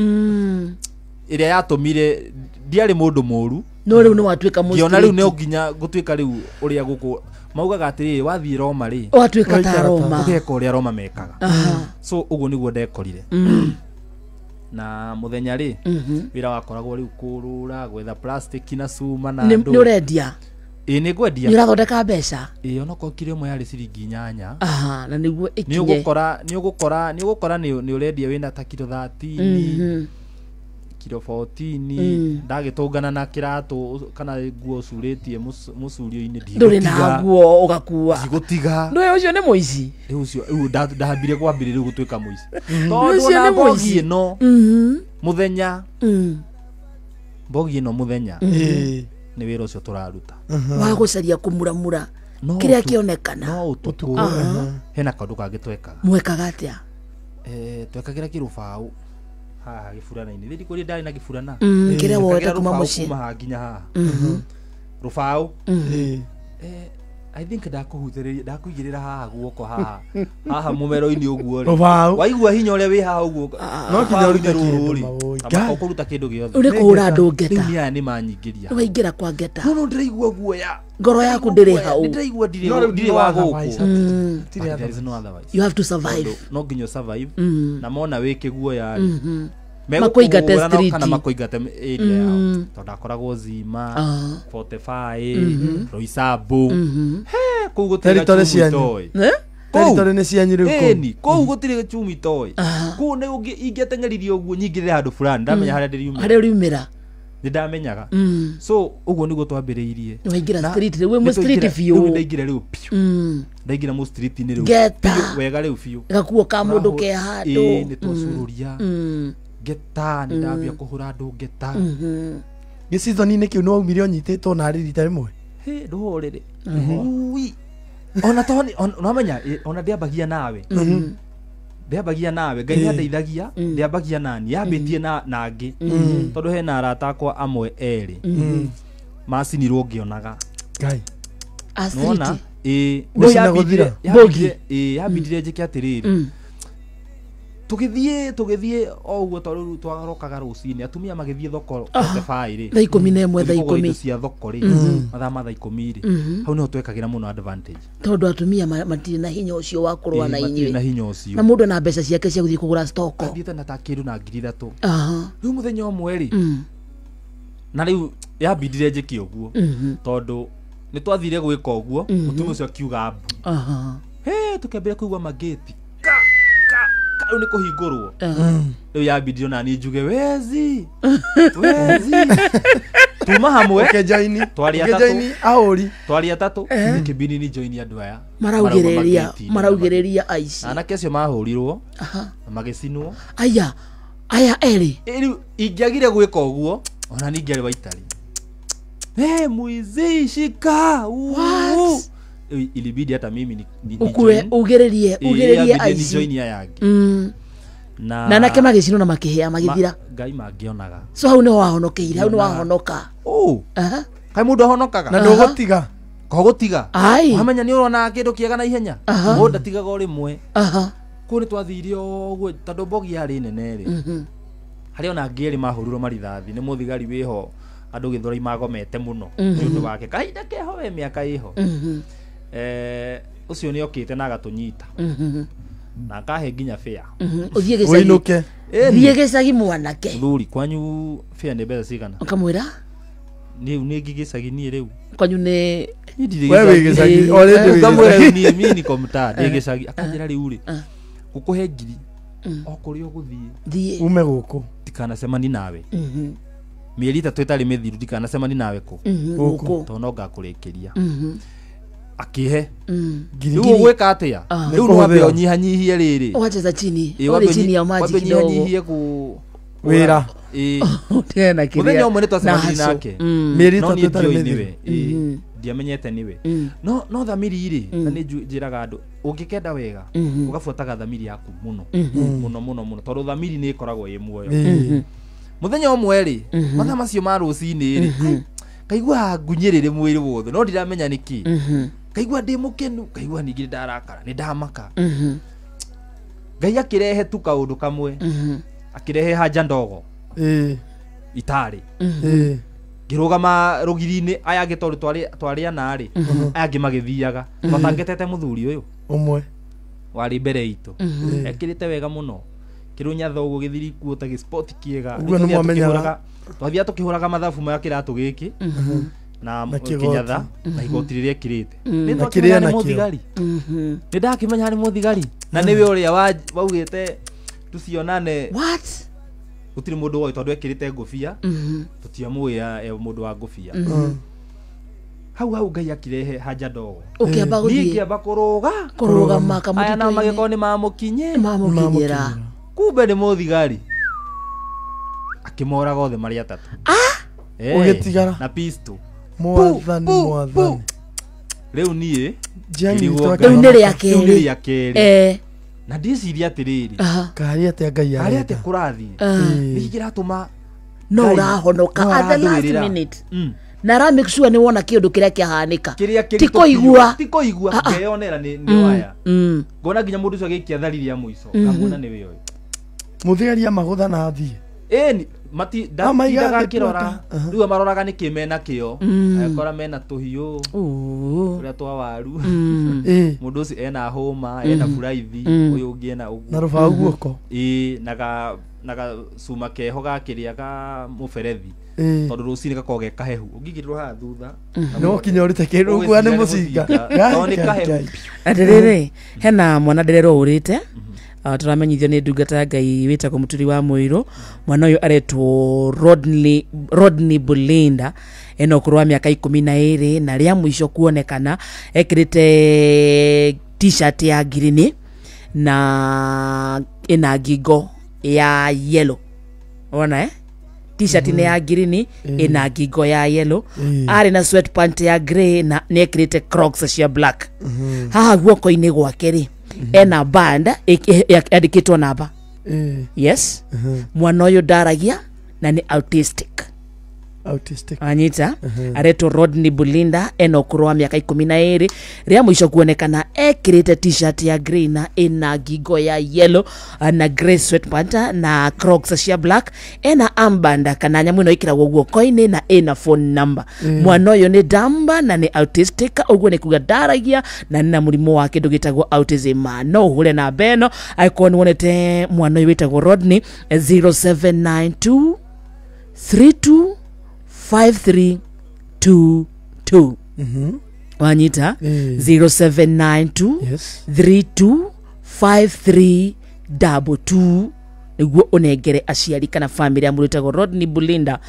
iria yatumire ndiari mundu muru no riu ni watuika musti kiona riu no nginya gutuika riu uria guku maugaga atiri wathie Roma ri watuika ta Roma ugeka uria Roma mekaga so uguo niguo ndekorire na muthenya ri wira wakoragwo riu kurura gwetha plastic na cuma na ndo ni urendia ni ngwendia ni urathondeka mbeca ona ko kire mwe yari ciringi 8 na niguo ikinye ni ugukora ni urendia wina ta kilo 13 kilo 14 ndagitungana na kiratu kana nguo curitie mucurio-ini nduri na nguo ugakua ndigutiga ndwe ucio ni muici ucio ndahambire kwambire gutuika muici tondu na mbogi no muthenya Bogi no muthenya ni wira ucio turaruta wa gucaria kumuramura kiria kionekana no utuku hena kandu kangitwekaga mwekaga atia twekagira kirubau haha gifurana-ini thiri kuri ndari na gifurana kiria woete kuma mucii kuma nginya haha rubau I think ndakuhuthiriria ndakuigirira haha guoko haha mumero-ini uguo ri waigua hinya uria wi haha uguo no kinya uri kindu ukuruta kindu giothe uri kuhura andu ngeta ni aya ni manyingiria waingira kwa ngeta no ndiraigua guoya ngoro yaku ndiri hau ndiraigua ndiri wa guku there is no otherwise you have to survive no nginya survive na mona wiki guoya makuingate street kana makuingate area yao tondu akoragwo Zima 45 Roysambu he kuu gutira chumi toy territory ni cianyu riu kuu gutire chumi toy kuu ni ungi ingetengeririe uguo nyingire handu fulani ndamenya haria ndiriumira haria uriumira ndamenyaga so uguo niguo twambiriirie waingira street riu mu street fiu ndaingira riu piu ndaingira mu street ni riu wega riu fiu gakuo ka mundu ke handu ni twacururia geta ni ndambia kuhura andu geta gicithoni-ini kiu no umire unyititwo na rita rimwe nduhurire ui ona toni onamenya ona ndiambagia nawe ndiambagia nawe Ngai andeithagia ndiambagia nani yambitie nangi tondu hena arata akwa amwe eri macinirwo ngionaga Ngai nona yambindire njike atiriri tugithie oguo tondu twarokaga rucini atumia magithie thoko tebai ri thaa 11 thaa 10 cia thoko ri mathaa ma thaa 10 ri hau no twekagira muno advantage tondu atumia matire na hinya ucio wa kurwa na inywe na hinya ucio na mundu na mbeca ciake cia guthie kugura stock athiete na ta kindu na 3,000 riu muthenya umwe ri na riu yambindire njike uguo tondu ni twathire gwika uguo mutumia ucio akiuga mbu tukambira kuigua mageti riu ni kuhingurwo riu yambidio na ni njuge wezi tuma hamwe twari atatu kibini ni join andu aya maraugiriria aici anake acio mahurirwo magicinwo aya eri riu ingiagire gwika uguo ona ni ngiari waitari mwizi shika ilibidi hata mimi ni ukue ugiririe aici join ya yangi na nake magicino na makihia magithira Ngai mangionaga so hau ni wahonokeire hau ni wahonoka kai mundu ahonokaga na ndugutiga kogutiga wamenya ni urona kindu kiega na ihenya mundu atigaga rimwe ku ni twathiire oguo tondu bogi yari nene ri hari ona ngieri mahururo marithathi ni muthigari wiho andu githora imagomete muno nundu wake kahinda keho we miaka iho ucio ni okite na agatunyita na kahe nginya fea uthie gicagi thie gicagi mwanake thuri kwanyu fea ni mbeca cigana ukamwira ni ngigicagi ni riu kwanyu ni wewe gicagi already ukamwira ni mimi niko mtaa ni gicagi akanjira riu ri gukuhe ngiri okuri uguthie ume guku tikana semani nawe mieri 3 itari mithiru tikana semani nawe ku guku tono ngakurikiria akihe ngiri gwika atia riu no wabe onyihanyihie riri wacheza chini ore chini ya maji kidogo onyihanyihie ku wira tena kiria muthenya umwe nitwacema nake mieri 3 itari mithiru ndiamenyete niwe no thamiri iri na ni njiraga andu ungikenda wega ugabuataga thamiri yaku muno tondu thamiri ni ikoragwo i muoyo muthenya umwe ri mathaa macio ma rucini ri kaigua ngunyirire mwiri wothe no ndiramenya niki kaigua ndi mukenu kaigua ningi ndarakara ni ndamaka Ngai akirehe tu kaundu kamwe akirehe haja ndogo itari ngirugama rugiri-ini aya angi tondu twari anari aya angi magithiaga twatangetete muthuri uyu umwe wari mbere itu ekirite wega muno kirunya thogo githiri kuo ta sport kiega twathia tukihuraga mathabu maya kiratu giki na kinyatha na igotiriria kirite ni twakiria na muthigari ni ndakimenya ni muthigari na niwe uria waugite tucionane what utiri mundu woi tondu ekirite ngufia tutiamuya mundu wa ngufia hau Ngai akirehe haja ndogo ukiamba guthie nikiamba kuruga maka aya na magiko ni mamukinyira kumbe ni muthigari akimoraga othe mari atatu ugitigara na pisto mwathani rĩu niĩ rĩu nĩ rĩa kerĩ na ndiciria atĩrĩrĩ kari atĩa ngai arĩa atĩ kũrathiĩ nĩ kĩratũma no ũrahonoka at the last minute na ra make sure nĩ wona kĩũndũ kĩrĩa kĩahanĩka ti kũigua ngeyonera nĩ waya ngona nginya mũndũ ũcio agĩikia thariri ya mũico ngamwona nĩ wĩyo mũthigari amagũtha na athiĩ mati ndaga kĩrora rĩu maroraga nĩ kĩmena kĩo akora mena tũhiũ ũrĩa twa waru mũndũ ũcio ena homa ena buraithi ũyũ ũngĩ ena ũguo na rũbaũ guoko naga cuma keho gakĩrĩa ga mũberethi tondũ rũcinĩ gakoragwo ge kahehu ũngĩigĩrĩrwo haha thutha no kinya ũrute kĩndũ ũguo nĩ mũcinga nĩ kahehu atĩrĩrĩ hena mwana nderero ũrĩte turamenyithio nĩ ndungata ngai wĩtagwo mũturi wa mũirũ mwana ũyũ aretwo Rodney Bulinda ena ũkũrũ wa mĩaka 12 na rĩa mũico kuonekana ekĩrĩte t-shirt ya ngirini na ina ngingo ya yellow ona t-shirt nĩ ya ngirini ina ngingo ya yellow arĩ na sweatpant ya grey na nĩ ekĩrĩte Crocs cia black haha guoko-inĩ gwake rĩ ena band yandĩkĩtwo namba yes mwana ũyũ ndaragia na nĩ autistic anyita aretwo Rodney Bulinda ena ũkũrũ wa mĩaka 12 rĩa mũico kuonekana ekĩrĩte t-shirt ya grey na ina ngingo ya yellow na grey sweatpant na Crocs cia black ena armband kana nyamũ ĩno ĩkĩragwo guoko-inĩ na ena phone number mwana ũyũ nĩ damba na nĩ autistic ũguo nĩ kuga ndaragia na nĩ na mũrimũ wa kĩndũ gĩtagwo autism no ũhũre na beno akorwo nĩ wonete mwana ũyũ wĩtagwo Rodney 0792 32 5322 wanyita 0792 325322 niguo unengere aciari kana family ya mũrutagwo Rodney Bulinda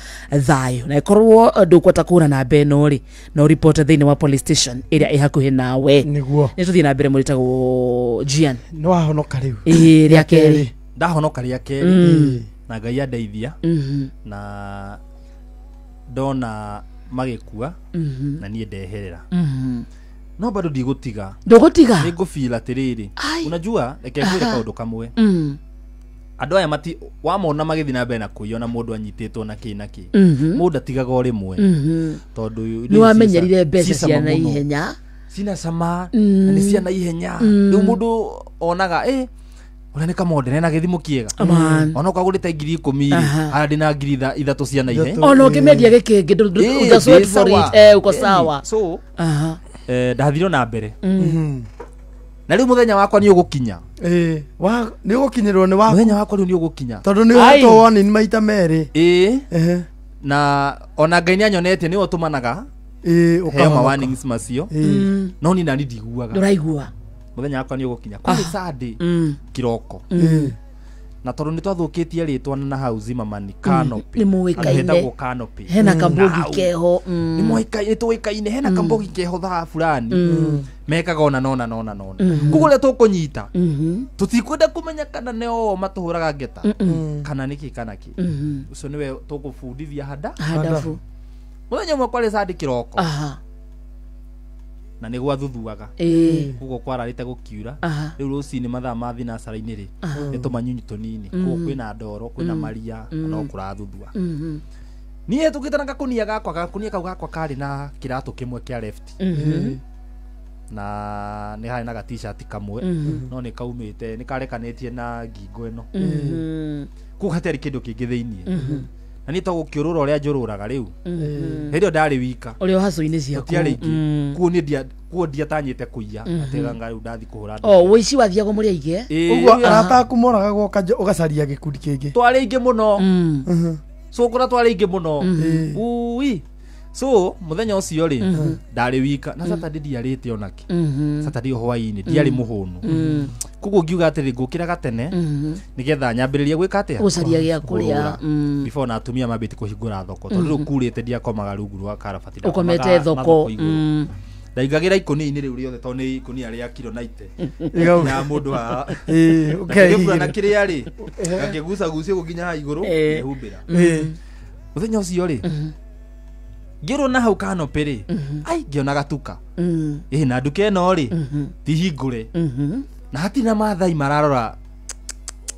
thayo na ikorwo ndũkwata kũra na beno ri no report thĩinĩ wa police station ĩrĩa ĩhakuhĩ nawe niguo nĩ tũthiĩ na mbere mũrutagwo Gian no ahonoka rĩu rĩa kerĩ ndahonoka rĩa kerĩ na ngai andeithia na ndona magĩkua na niĩ ndeherera no bado ndigũtiga nĩ ngũfeel atĩrĩrĩ unajua reke ngwĩre kaũndũ kamwe andũ aya mati wamona magĩthiĩ na mbere na kũiona mũndũ anyitĩtwo na kĩ mũndũ atigaga o rĩmwe tondũ nĩ wamenyerire mbeca cia na ihenya sina sama na nĩ cia na ihenya rĩu mũndũ onaga ũrĩa nĩ kamondene na gĩthimo kĩega ona ũkagũrĩte 10,000 haya ndĩ na 3,000 cia na ihenya ona ũkĩmendia gĩkĩngĩ uta sweat for it uko sawa so ndathirwo na mbere na rĩu mũthenya wakwa nĩ ũgũkinya nĩ ũgũkinyĩrwo nĩ waku mũthenya wakwa rĩu nĩ ũgũkinya tondũ nĩ ũhetwo warning maita merĩ na ona ngai nĩ anyonete nĩ ũtũmanaga heo ma warnings macio no ni nani ndiguaga ndũraigua mũthenya wakwa nĩ ũgũkinya kũrĩ Sunday kiroko na tondũ nĩ twathũkĩtie rĩtwa na hau Zimmerman Canopy nĩmũĩkaine Canopy hena kambogi keho nĩtũĩkaine hena kambogi keho thaa fulani mekaga ona nona kũgũrĩa tũkũnyita tũtikwenda kũmenya kana nĩo matũhũraga ngeta kana nĩkĩ kana kĩ ũcio nĩwe tũkũbundithia handabu mũthenya ũmwe kwarĩ Sunday kiroko na nĩ gwathuthuaga kugo kwararĩte gũkiura rĩu rũcinĩ mathaa ma thinacara-inĩ rĩ nĩ tũmanyunyu tũnini kugo kwĩna ndoro kwĩna maria no kũrathuthua niĩ tũkĩte na gakũnia kau gakwa karĩ na kĩratũ kĩmwe kĩa left na nĩ harĩ na t-shirt kamwe no nĩ kaumĩte nĩ karekanĩtie na ngingo ĩno kugo hatarĩ kĩndũ kĩngĩ thĩiniĩ na nĩ tũgũkĩũrũra ũrĩa njũrũraga rĩu hĩndĩ ndarĩ wika ũrĩa haco-inĩ ciaku kuo ndiatanyĩte kũiya ateganga rĩu ndathi kũhũra wĩici wathiago mũrĩ aingĩ ũguo arata aku moraga gwoka ũgacaria gĩkundi kĩngĩ twarĩ aingĩ mũno so kũra twarĩ aingĩ mũno ui so mũthenya ũcio rĩ ndarĩ wika na Saturday ndiarĩte onaki Saturday hwaĩ-inĩ ndiarĩ mũhũnu kuguo ngiuga atĩrĩ ngũkĩra gatene nĩgetha nyambĩrĩrie gwĩka atĩa gũcaria gĩa kũrĩa before na atumia mambĩte kũhingũra thoko tondũ rĩu kurĩte ndiakomaga rungu rwa karabati ũkomete thoko ndaigagĩra ikũnia-inĩ rĩu rĩothe tondũ nĩ ikũnia rĩa kiro 90 ya mũndũ haha na kĩrĩa rĩ ngakĩgucagucia gũkinya haha igũrũ ngĩhumbĩra mũthenya ũcio rĩ ngirona hau canopy ri ai ngiona gatuka na nduka ino ri ti hingure na hatina mathai mararora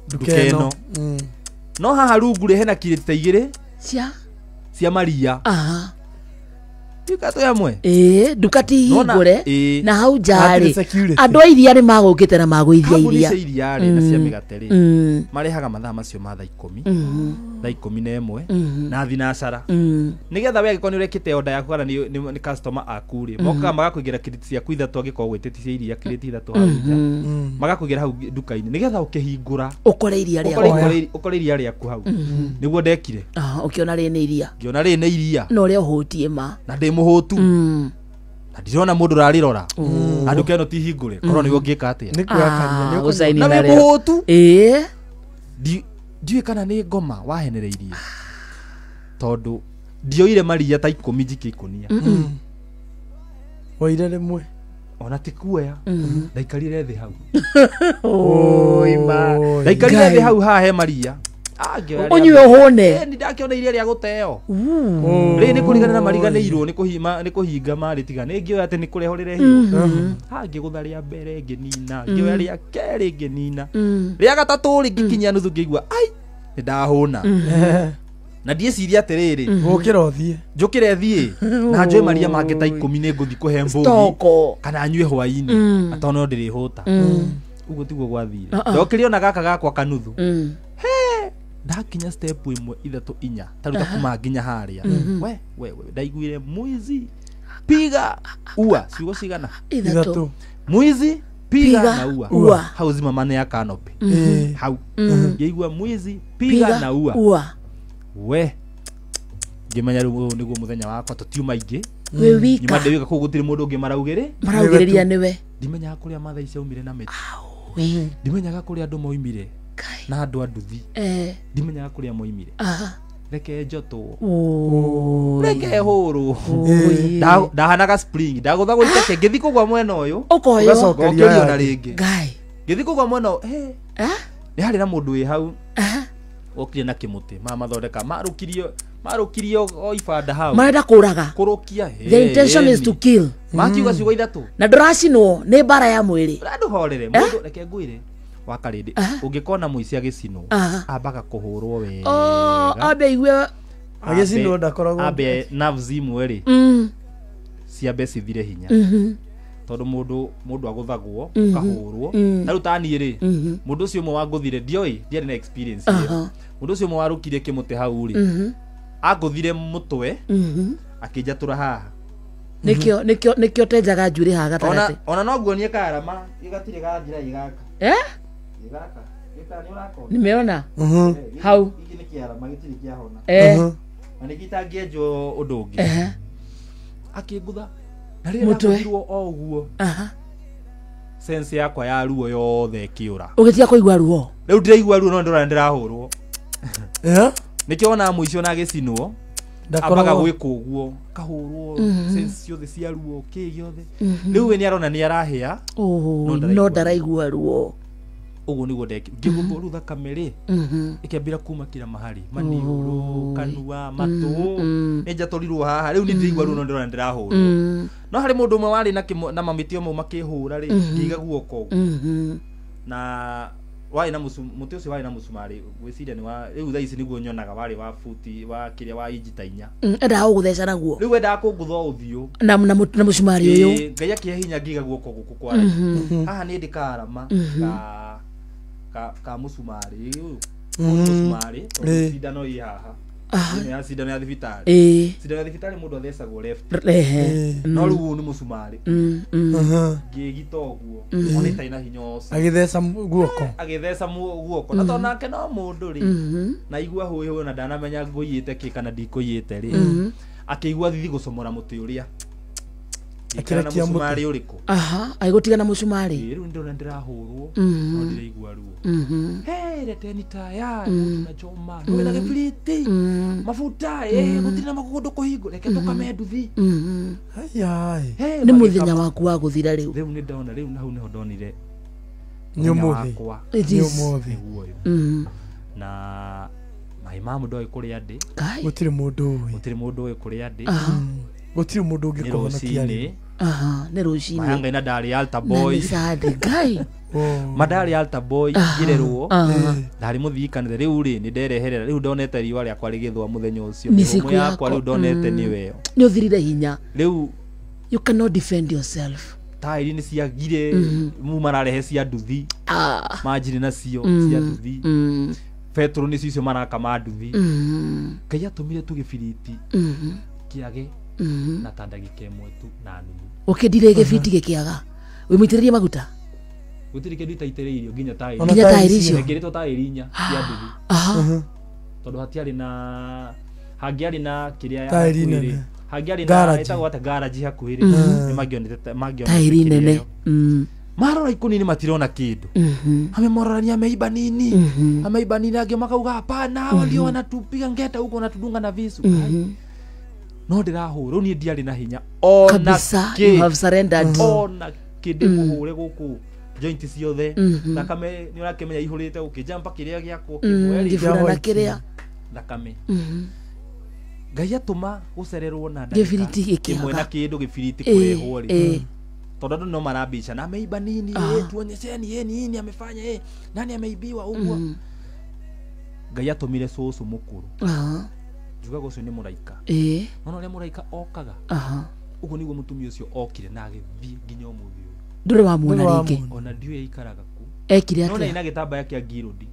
nduka ino no haha rungu ri hena kirita igiri cia maria Ikato yamwe nduka ti hingure na hau njari andu airia ni magukite na magwithia iria iria ri na cia migate ri marehaga mathaa macio ma thaa 10 thaa 11 na thinacara nigetha we agikoni urekite order yaku kana ni customer aku ri moka magakuigira kiriti cia kuithatu agikoo gwiteti cia iria kiriti ithatu hau magakuigira hau nduka-ini nigetha ukihingura ukore iria ria ukore iria riaku hau niguo ndekire ukiona ri ni iria ngiona ri ni iria no ria uhutie ma na muhutu na ndirona mundu rarirora andu keno ti hingure korwo ni ngika atia ni kwakania ni kusaini na na muhutu ndiwe kana ni ngoma wahenereirie tondu ndioire maria ta 10 njike ikonia waire rimwe ona ti kuoya ndaikarire thi hau oi ma ndaikarire thi hau ha he maria unywe hone ni ndakiona iria ria guteo ri ni kurigana na mariganirwo ni kuhinga mari tiga ni ngioya ati ni kurehorere hiyo ha ngigutha ria mbere nginina ngioya ria keri nginina ria gatatu ri ngikinya nuthu ngigua ai ni ndahuna na ndieciria atiriri gukira uthie njukire thie na njoe maria mange ta 10 ni nguthi kuhe mbugi kana nyue hwaini atono ndiri huta uguo tiguo gwathire ndokirio na gaka gakwa kanuthu ndakinya step imwe ithatu inya taruta kuma nginya haria we ndaiguire mwizi piga ua ciugo cigana ithatu mwizi piga na ua hau zima mane ya canopy hau ngeigua mwizi piga na ua we ngimenya riu niguo muthenya wakwa tutiuma ingi we wika nyuma ndewika ku gutiri mundu ungi maraugireria niwe ndimenyaga kuria mathaa icio umire na meti ndimenyaga kuria andu moimire na andu anduthi ndimenyaga kuria moimire reke njoto reke huru ndahanaga spring ndagutha gwiteke ngithi kugwa mwena uyu ukoyo na ringi ngithi kugwa mwena ni hari na mundu wi hau okire na kimuti mathondeka marukirio o ibanda hau marenda kuraga kurukia the intention is to kill makiuga ciugo ithatu na nduracinwo ni bara ya mwiri randu horere mundu reke ngwire wakarindi ungikona muici agicino ambaga kuhurwo wega abe igwe agicino ndakoragwo abe nerves imwe ri ciambe cithire hinya tondu mundu aguthagwo kahurwo taru tani ri mundu ucio mwe wanguthire ndioi ndiari na experience mundu ucio mwe warukire kimuti hau ri aguthire mutwe akinjatura haha nikio tenjaga njuri haha gatarate ona no nguonie karama igatire gathira igaka igaka gitani urako nimeona hau iki ni kiarama gitiri kiahona na nikitangienjo undu ungi akingutha na ri mutwe o uguo sense yakwa ya ruo yothe kiura ugitia kuigwa ruo riu ndiraigwa ruo no ndirahurwo nikiona muicio na gicinwo abaga gwiko uguo kahurwo sense ciothe cia ruo ki giothe riu we ni arona ni arahia no ndaraigwa ruo uguo niguo ndeki ngiguthwo ru thakame ri ikiambira kuma kila mahali maniuru kanua matu njatorirwo haha riu ni ndirigwa ruo no ndirona ndirahurwo no hari mundu umwe wari na mamitio mo makihura ri ngiga guoko na wari na muti ucio wari na musumari gwiciria ni wa riu thaa ici niguo nyonaga wari wa futi wa kiria wa injita 4 enda gutheca naguo riu enda kungutha uthio na musumari uyu ngai akia hinya ngiga guoko guku kwa haha ni ndikarama ka musumari musumari sindano i haha ni sindano ya thibitari sindano ya thibitari mundu athecagwo left no riu ni musumari ngigita uguo ona itaina hinya ocio agitheca guoko na tona ke no mundu ri na igua huyo na ndanamenya nguiyite ki kana ndikuiyite ri akigua thithi gucomora muti uria akirakia musumari uriku aigutiga na musumari riu ndona ndirahurwo no ndiraigua ruo reteni taya na choma no na gibiriti mafuta gutiri na magundu kuhingo reke tukame nduthi ni muthenya waku wa guthira riu ni ndona riu na hau niho ndonire nyumuthi na my mom ndoi kuria ndi gutire mundu kuria ndi gutire mundu ungikuhonokia ri ne rucini mayanga ina ndari altar boy ni sade gai madari altar boy girerwo ndari muthikanire riu ri ni ndereherera riu ndonete riwa ria kwa rigithwa muthenya ucio misiku yakwa riu ndonete niwe ni uthirire hinya riu you cannot defend yourself tairi ni ciagire mu mararehe cia nduthi majiri nacio cia nduthi Petro ni cicio maraka ma nduthi Ngai atumire tu gibiriti kiage na tandagika imwe tu na nuthu ukendire gibiriti gikiaga wimwitiririe maguta gutiri kindu itaitiriirio nginya tairi icio ngiritwo tairi inya cia nduthi tondu hatiari na hangiari na kiria ya tairi hangiari na etagwo ata garage hakuhiri ni magionete tairi nene marora ikunini matirona kindu amemororania ameiba nini ameiba nini agio makauga hapana walio wanatupiga ngeta huko natudunga na visu no ndirahura ni ndiari na hinya ona you have surrendered ona kindi muhure guku joint ciothe thakame ni urakemenya ihurite ukijamba kiria giako kimweri gifura kiria thakame Ngai atuma gucererwo na gibiriti gikiaga kimwe na kindu gibiriti kurehwo ri tondu no marabisha na ameiba nini tuonyesheni nini amefanya nani ameibiwa uguo Ngai atumire susu mukuru juga gucio ni muraika no ria muraika okaga uguo niguo mutumia ucio okire na agithie nginya umuthi uyu ndure wa muona ringi ona ndiu ikaraga ku ekire atia no ina gitambaya kia ngirodi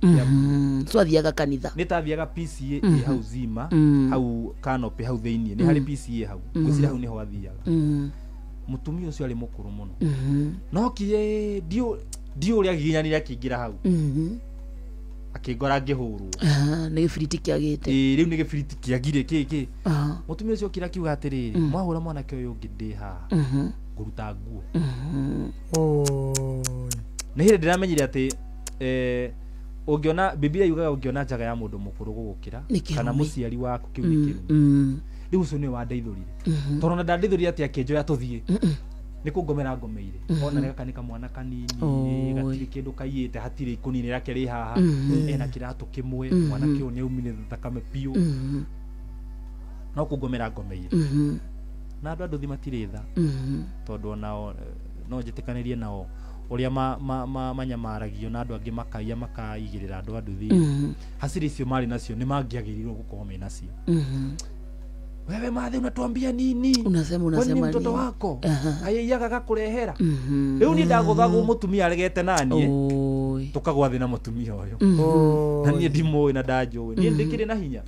twathiaga kanitha nitathiaga PCA hau zima hau canopy hau thiini ni hari PCA hau gucira hau niho athiaga mutumia ucio ari mukuru muno no kie dio ria ginyanira kingira hau akigora ngihurwo ni gibiriti kiagite riu ni gibiriti kiagire kiki mutumia ucio kira kiuga atiriri mwahura mwana ke uyu ngindi ha nguruta nguo ni hiri ndiramenyire ati ungiona Biblia yugaga ungiona njaga ya mundu mukuru gugukira kana muciari waku kiu ni kiru riu ucio ni wandeithurire tondu ndandeithurire ati akenjo ya tuthie ni kungomera ngomeire ona reka kanika mwana kanini gatiri kindu kaiyete hatire ikunini rake ri haha ena kiratu kimwe mwana kio ni umine thakame piu no kungomera ngomeire na andu anduthi matire tha tondu onao no njitikanirie nao uria manyamaragio na andu angi makaia makaigirira andu anduthi hasiri icio mari nacio ni mangiagirirwo gukorwo me nacio wewe madhe unatuambia nini unasema mtoto wako ayayaga gakurehera riu ni ndaguthagu mutumia aregete nanie tukagwa thina mutumia uyu na nie ndimoi na ndajoi ni ndikire na hinya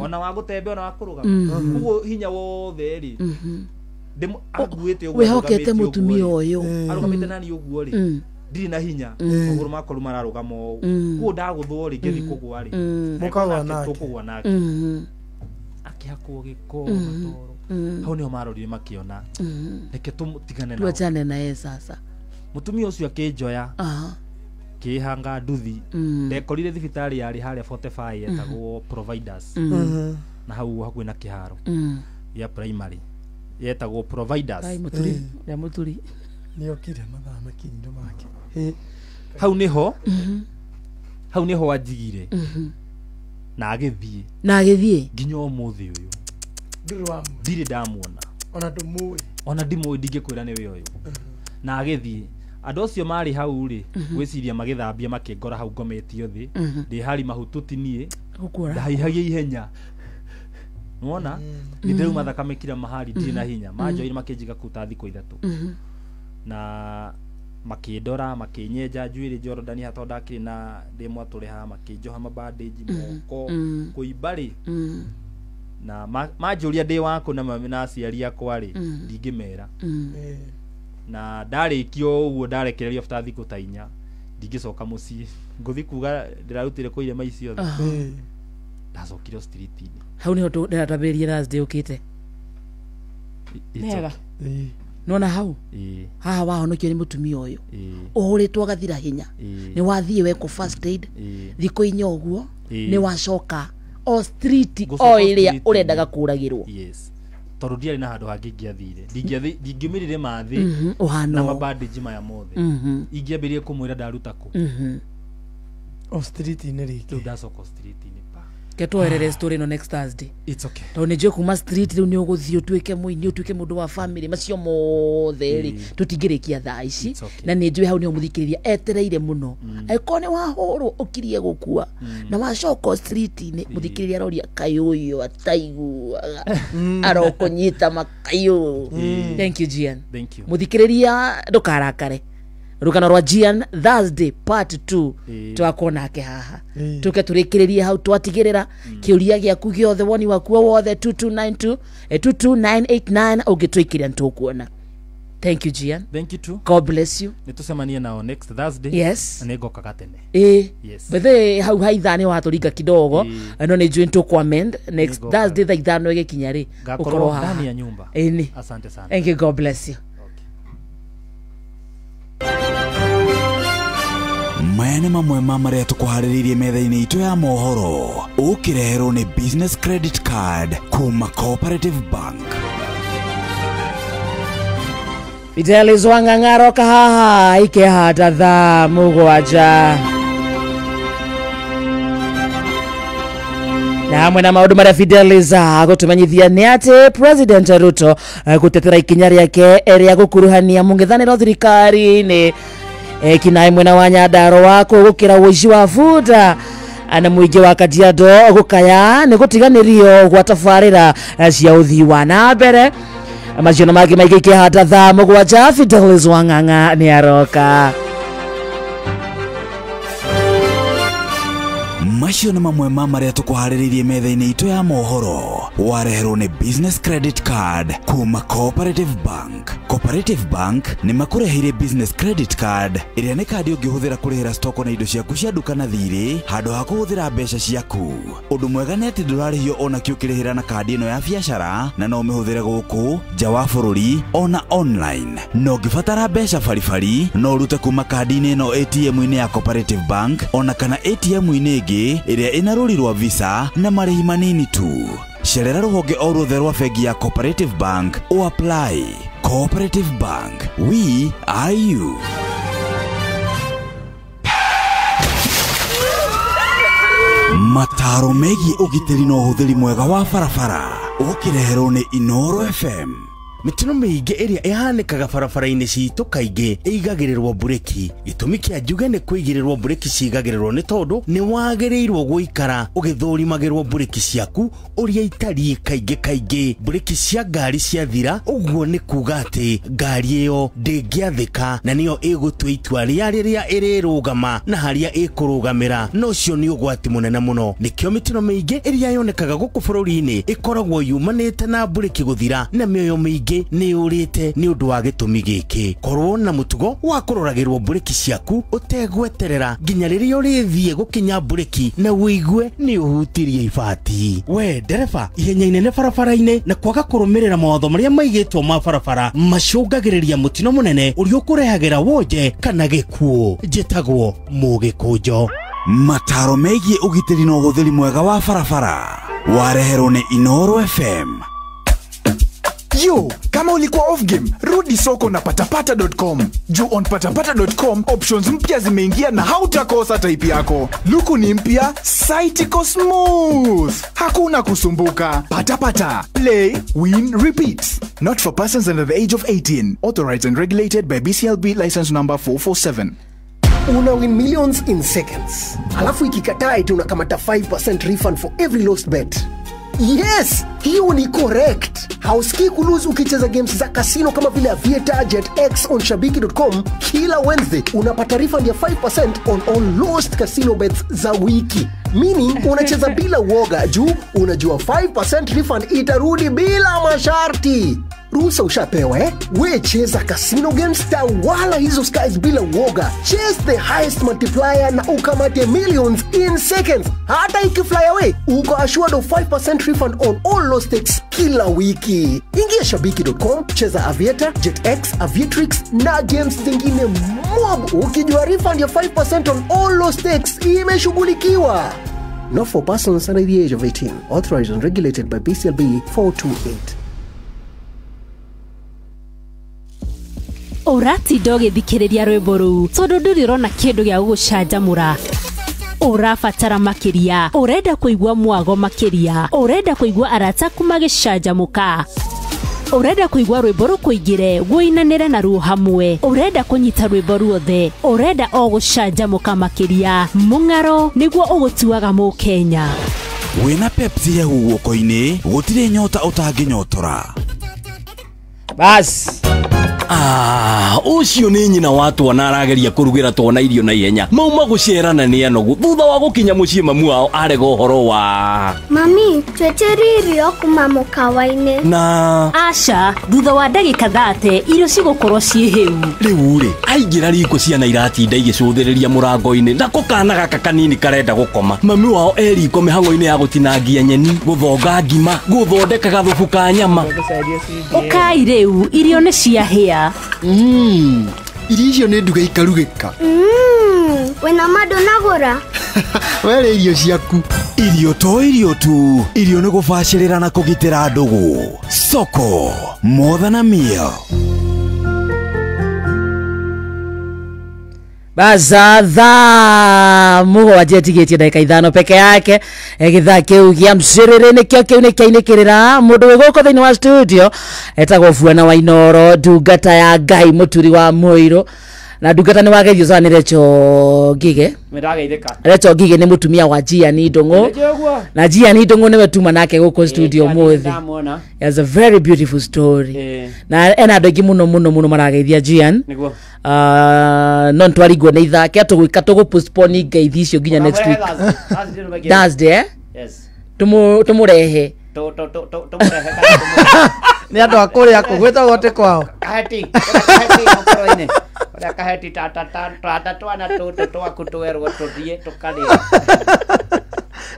ona wa gutembe ona wa kuruga uguo hinya wothe ri ndimo aguite uguo wehokete mutumia uyu arugamite nani uguo ri ndiri na hinya maguru makuru mararugama uguo ndaguthwo ri ngethi kugwa ri mukagwa nake akiakwo giko toro hau niho marorire makiona reke tutigane nao tuachane naye sasa mutumia ucio akinjoya kihanga nduthi ndekorire thibitari yari haria 45 yetagwo providers na hau hakuina kiharo ya primary yetagwo providers ya muturi niyo kire mathaa makindo make hau niho ajigire na agithie nginya umuthi uyu ndiri ndamuona ona ndimui ndingikwira ni we uyu na agithie andu acio mari hau ri gwiciria magithambia makengora hau ngometio thi ndi hari mahututi nie ndaihagia ihenya nuona nditheu mathakame kira mahali ndiri na hinya majoire makinjiga kuta thiko ithatu na makindora makinyenja njuiri Jordan hatonda kina ndimwa turi ha makinjoha mabandage moko kuibari na majuria ndi wako na aciari akwa ri ndingimera na ndarikio uguo ndarekererio after thiko ta inya ndingicoka mucii nguthi kuga ndirarutire kuire maicio ndacokire street ini hau niho ndatabirie Thursday ukite nega nona hau haha wahonokio ni mutumia uyu uhuritwo agathira hinya ni wathie weko first aid thiko inya uguo ni wacoka o street o iria urendaga kuragirwo tondu ndiari na handu hangi ngiathire ndingiumirire mathi na mabandage maya mothe ingiambirie kumwira ndaruta ku o street ni riki ndacoka street ni pa Ketuerere story no next Thursday. It's okay. To ne kuma street riu ni uguthio twike muini utwike mundu wa family macio mothe ri tutigirikia thaa ici na ni njui hau ni umuthikiriria etereire muno aikone wa horo ukirie gukua na wacoko street ni muthikiriria roria kayuyo ataigu arokonyita makayo. Thank you Gian. Thank you. Muthikiriria ndukarakare rukano rwa Gian Thursday part 2 twakona ke haha tuke turikiriria hau twatigirira kiuria giaku giothe woni waku wothe 2292 22989 ugitwikiria ntukuona. Thank you Gian. Thank you too. God bless you. Nitusemanie nao next Thursday. Yes. Nego kakatene. Yes. Bethe hau haithani waturinga kidogo no ni join to comment next Thursday tha ithano igikinya ri ukorwo ndani ya nyumba. Asante sana. Thank you. God bless you. maya nĩ mamwe ma marĩa tũkũharĩrĩirie metha-inĩ itũ ya mohoro ũkĩreherwo nĩ business credit card kuma Cooperative Bank. Fidelis Wang'ang'aro kahaha ikehata thaa mũgwanja na hamwe na maũndũ marĩa Fidelis agũtũmenyithia nĩ atĩ President Ruto gũtetera ikinya rĩake rĩa gũkuruhania mũng'ethanĩro thirikari-inĩ kina mwena wa Nyandarua wako gukira uici wa futa ana muingi wa Kajiado gukaya ni gutiganirio gwa tafarira cia uthii wa na mbere macio magi maigi kihata thaa mũgwanja. Fidelis Wang'ang'a ni aroka. macio nĩ mamwe ma marĩa tũkũharĩrĩirie metha-inĩ itũ ya mohoro wareherwo nĩ business credit card kuma Cooperative Bank. Cooperative Bank nĩ makũreheire business credit card ĩrĩa nĩ kandi ũngĩhũthĩra kũrĩhĩra stoko na indo ciaku cia duka na thirĩ handũ ha kũhũthĩra mbeca ciaku. Ũndũ mwega nĩ atĩ ndũrarĩhio ona kĩ ũkĩrĩhĩra na kandi ĩno ya biacara na no ũmĩhũthĩre gũkũ nja wa bũrũri ona online. No ũngĩbatara mbeca baribari no ũrute kuma kandi-inĩ ĩno ATM-inĩ ya Cooperative Bank ona kana ATM-inĩ ĩngĩ ĩrĩa ĩna rũri rwa visa na marĩhi manini tu. Cerera rũhonge o ruothe rwa bengi ya Cooperative Bank o apply. Cooperative Bank, we are you. Mataro megiĩ ũgitĩri na ũhũthĩri mwega wa barabara ũkĩreherwo nĩ Inoro FM. Mitino mĩingĩ ĩrĩa ĩhanĩkaga barabara-inĩ citũ kaingĩ ĩigagĩrĩrwo bureki. Gĩtũmi kĩa njuge nĩ kũigĩrĩrwo bureki cigagĩrĩrwo nĩ tondũ nĩ wagĩrĩirwo gũikara ũgĩthũrimagĩrwo bureki ciaku ũrĩa itariĩ kaingĩ. Bureki cia ngari ciathira ũguo nĩ kuga atĩ ngari ĩyo ndĩngĩathĩka na nĩyo ĩgũtua itua rĩrĩa ĩrĩrũgama na harĩa ĩkũrũgamĩra, no ũcio nĩ ũgwati mũnene mũno. Nĩkĩo mitino mĩingĩ ĩrĩa yonekaga gũkũ bũrũri-inĩ ĩkoragwo yumanĩte na bureki gũthira na mĩoyo mĩingĩ nĩ ũrĩte nĩ ũndũ wa gĩtũmi gĩkĩ. Korwo na mũtugo wa kũroragĩrwo bureki ciaku ũtegweterera nginya rĩrĩa ũrĩthiĩ gũkinya bureki na wĩigue nĩ ũhutirie ibati. We ndereba, ihenya inene barabara-inĩ na kwaga kũrũmĩrĩra mawatho marĩa maigĩtwo ma barabara macũngagĩrĩria mũtino mũnene ũrĩa ũkũrehagĩra wonje kana gĩkuũ. Njĩtagwo Mũgĩkũnjo. Mataro megiĩ ũgitĩri na ũhũthĩri mwega wa barabara wareherwo nĩ Inoro FM. Yo, kama ulikuwa off game, rudi soko na patapata.com. Juu on patapata.com, options mpya zimeingia na hautakosa type yako. Luku ni mpya, site iko smooth. Hakuna kusumbuka. Patapata. Play, win, repeat. Not for persons under the age of 18. Authorized and regulated by BCLB license number 447. Una win millions in seconds. Alafu ikikataa eti unakamata 5% refund for every lost bet. Yes, hiyo ni correct. Hausikii kulose ukicheza games za casino kama vile Aviator, JetX on Shabiki.com. Kila Wednesday unapata refund ya 5% on all lost casino bets za wiki. Meaning unacheza bila uoga juu unajua 5% refund itarudi bila masharti. Ruhusa ushapewa We cheza casino games wala hizo skies bila uoga. Chase the highest multiplier na ukamate millions in seconds. Hata ikifly away, uko assured of 5% refund on all low stakes kila wiki. Ingia Shabiki.com, cheza Aviator, JetX, Aviatrix na games zingine mob. Ukijua refund ya 5% on all low stakes imeshughulikiwa. Not for persons under the age of 18. Authorized and regulated by BCLB 428. Urati doge thikiriria rwimbo ruu tondu ndirona kindu gya gucanjamura urabatara makiria, urenda kuigua mwago makiria, urenda kuigua arata kumagicanjamuka, urenda kuigua rwimbo rukuingire guinanire na ruo hamwe, urenda kunyita rwimbo ruothe, urenda o gucanjamuka makiria, Mung'aro niguo ugutuaga Mukenya. Wina Pepsi ya guoko-ini gutire nyota utanginyotora. Bas ucio ni nyina watu anarageria kurugira twana irio na ihenya mauma gucerana ni anogu thutha wa gukinya mucii mamu wao arega uhoro wa mami twetiririo kuma mukawa-ini na aca thutha wa ndagika 30 irio cigukorwo ciĩ hiu riu ri aingira riko ciana iratinda igicuthiriria murango-ini nako kana gaka kanini karenda gukoma mami wao eriko mihango-ini ya gutinangia nyeni guthonga ngima guthondeka gathubu ka nyama ukai riu irio ni ciahia irio icio nĩ nduga ikarugĩka wĩna mandũ nagũra were irio ciaku irio tu irio nĩ gũbacĩrĩra na kũgitĩra ndũgũ Soko more than a meal. Baza mugwanja tigetie ndagika 5 peke yake githaa kiu gia mciriri nikio kiu nikiainikirira mundu wi guko thiini wa studio etagwo Fuana Wainoro ndungata ya Ngai muturi wa Muiru na ndungata ni wageithio sana Recho Ngige mirageithika Recho Ngige ni mutumia wa Giani Ndungu na Giani Ndungu niwe tuma nake guko studio muthi has a very beautiful story na ena andu aingi muno marageithia Gian niguo non twarigwo ni ithake atugwika tugupostpone ngeithi icio nginya next week Thursday yes tumurehe ni andu akuria kugwita gote kwao kaheti okoroine ora kaheti tata twana twaku twerwo tuthie tukaria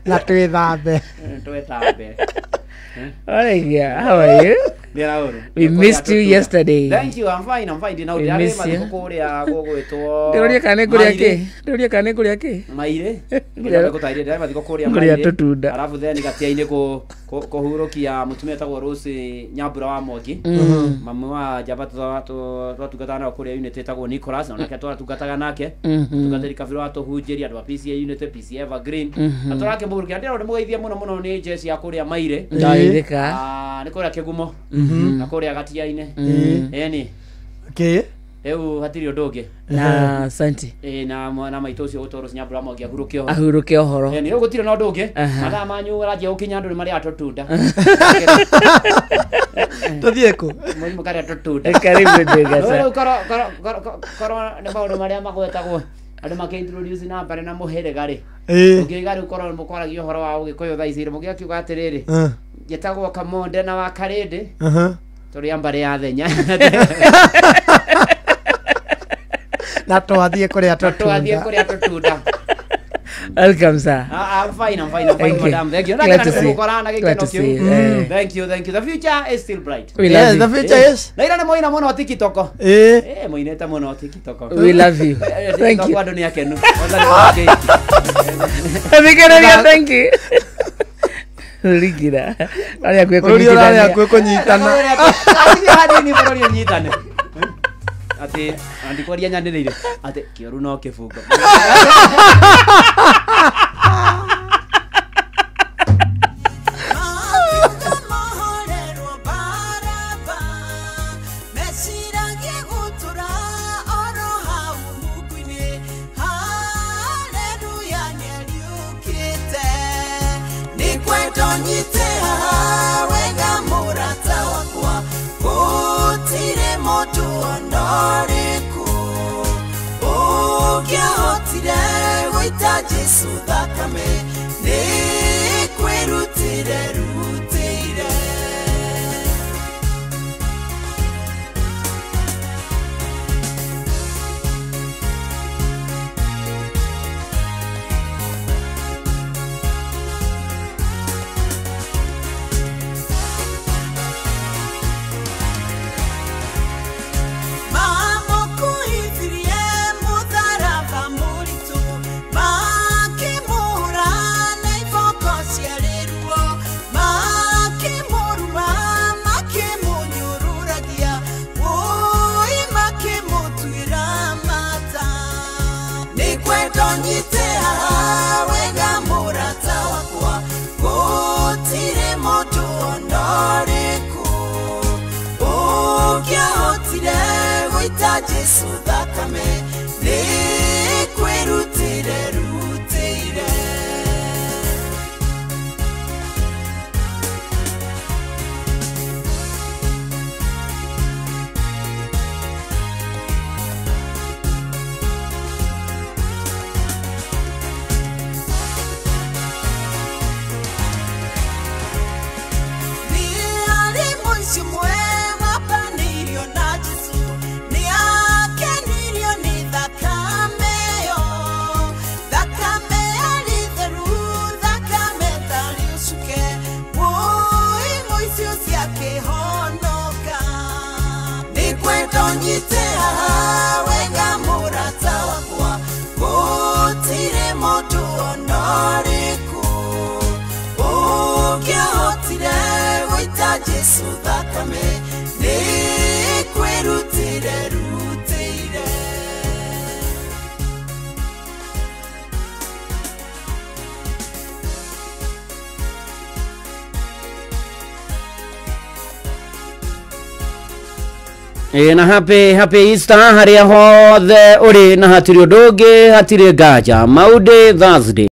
na twithambe Alright, yeah. How are you? We missed you yesterday. Thank you. I'm fine. Now we miss you. Ndoria kane kuria ki? Maire. Ngira gutaire ndai mathiko kuria maire. Ngira tutunda. Alafu then gatia-ini kuhurukia mutumia etagwo Rose Nyambura wa Mogi. Mamu wa Jabata twatungataga nao kuria unit etagwo Nicholas na nake twatungataga nake. Tugateri kabiro atuhunjiria andu a PCA unit PC Evergreen. Aturake murukia ndiro mugeithia muno ni Jesse ya kuria Maire. Ndaithika. Ni kuria Kigumo. Na kuria gatia-ini. Eni. Okay. Eu hatiri ndoge na asante na maito ucio utoro Nyambura Mogi ahuruke ohoro ni gutire no ndoge mathaa manyu raje ukinya andu ni mari atotunda tuthieko mu kari atotunda karibu ndega sa koro ne maundu maria magwetagwo andu makintroduce na bare na muherega ri ukigari ukoro mukoragio horo wa ugikoyo thaicire mugiakiuga atiriri getagwo Kamonde na wa Karindi turi ambare ya thenya na twathie kuria tutunda welcome sir. I'm fine madam. Thank you. Thank you. The future is still bright. Yes, the future is. Na ira moina mono TikTok. Moineta mono TikTok. We love you. Thank you. Kwa dunia kenu. Thank you. Ligira. Ari kunyitana. Asi hadi ni boro nyitane. Ati andikwaria nyandirire ati kioru no kifungo Jesu thakame ni kwirutire rutire Nyite Jesu thakame nĩ kwĩrutĩire rutĩire. Nyitera wega murata wakwa gutire mundu onoriku ukiahotire gwita Jesu thakame ni kwirutire rutire. Na happy Easter haria hothe uri na hatiri ndungi hatiri ngaja Mauday Thursday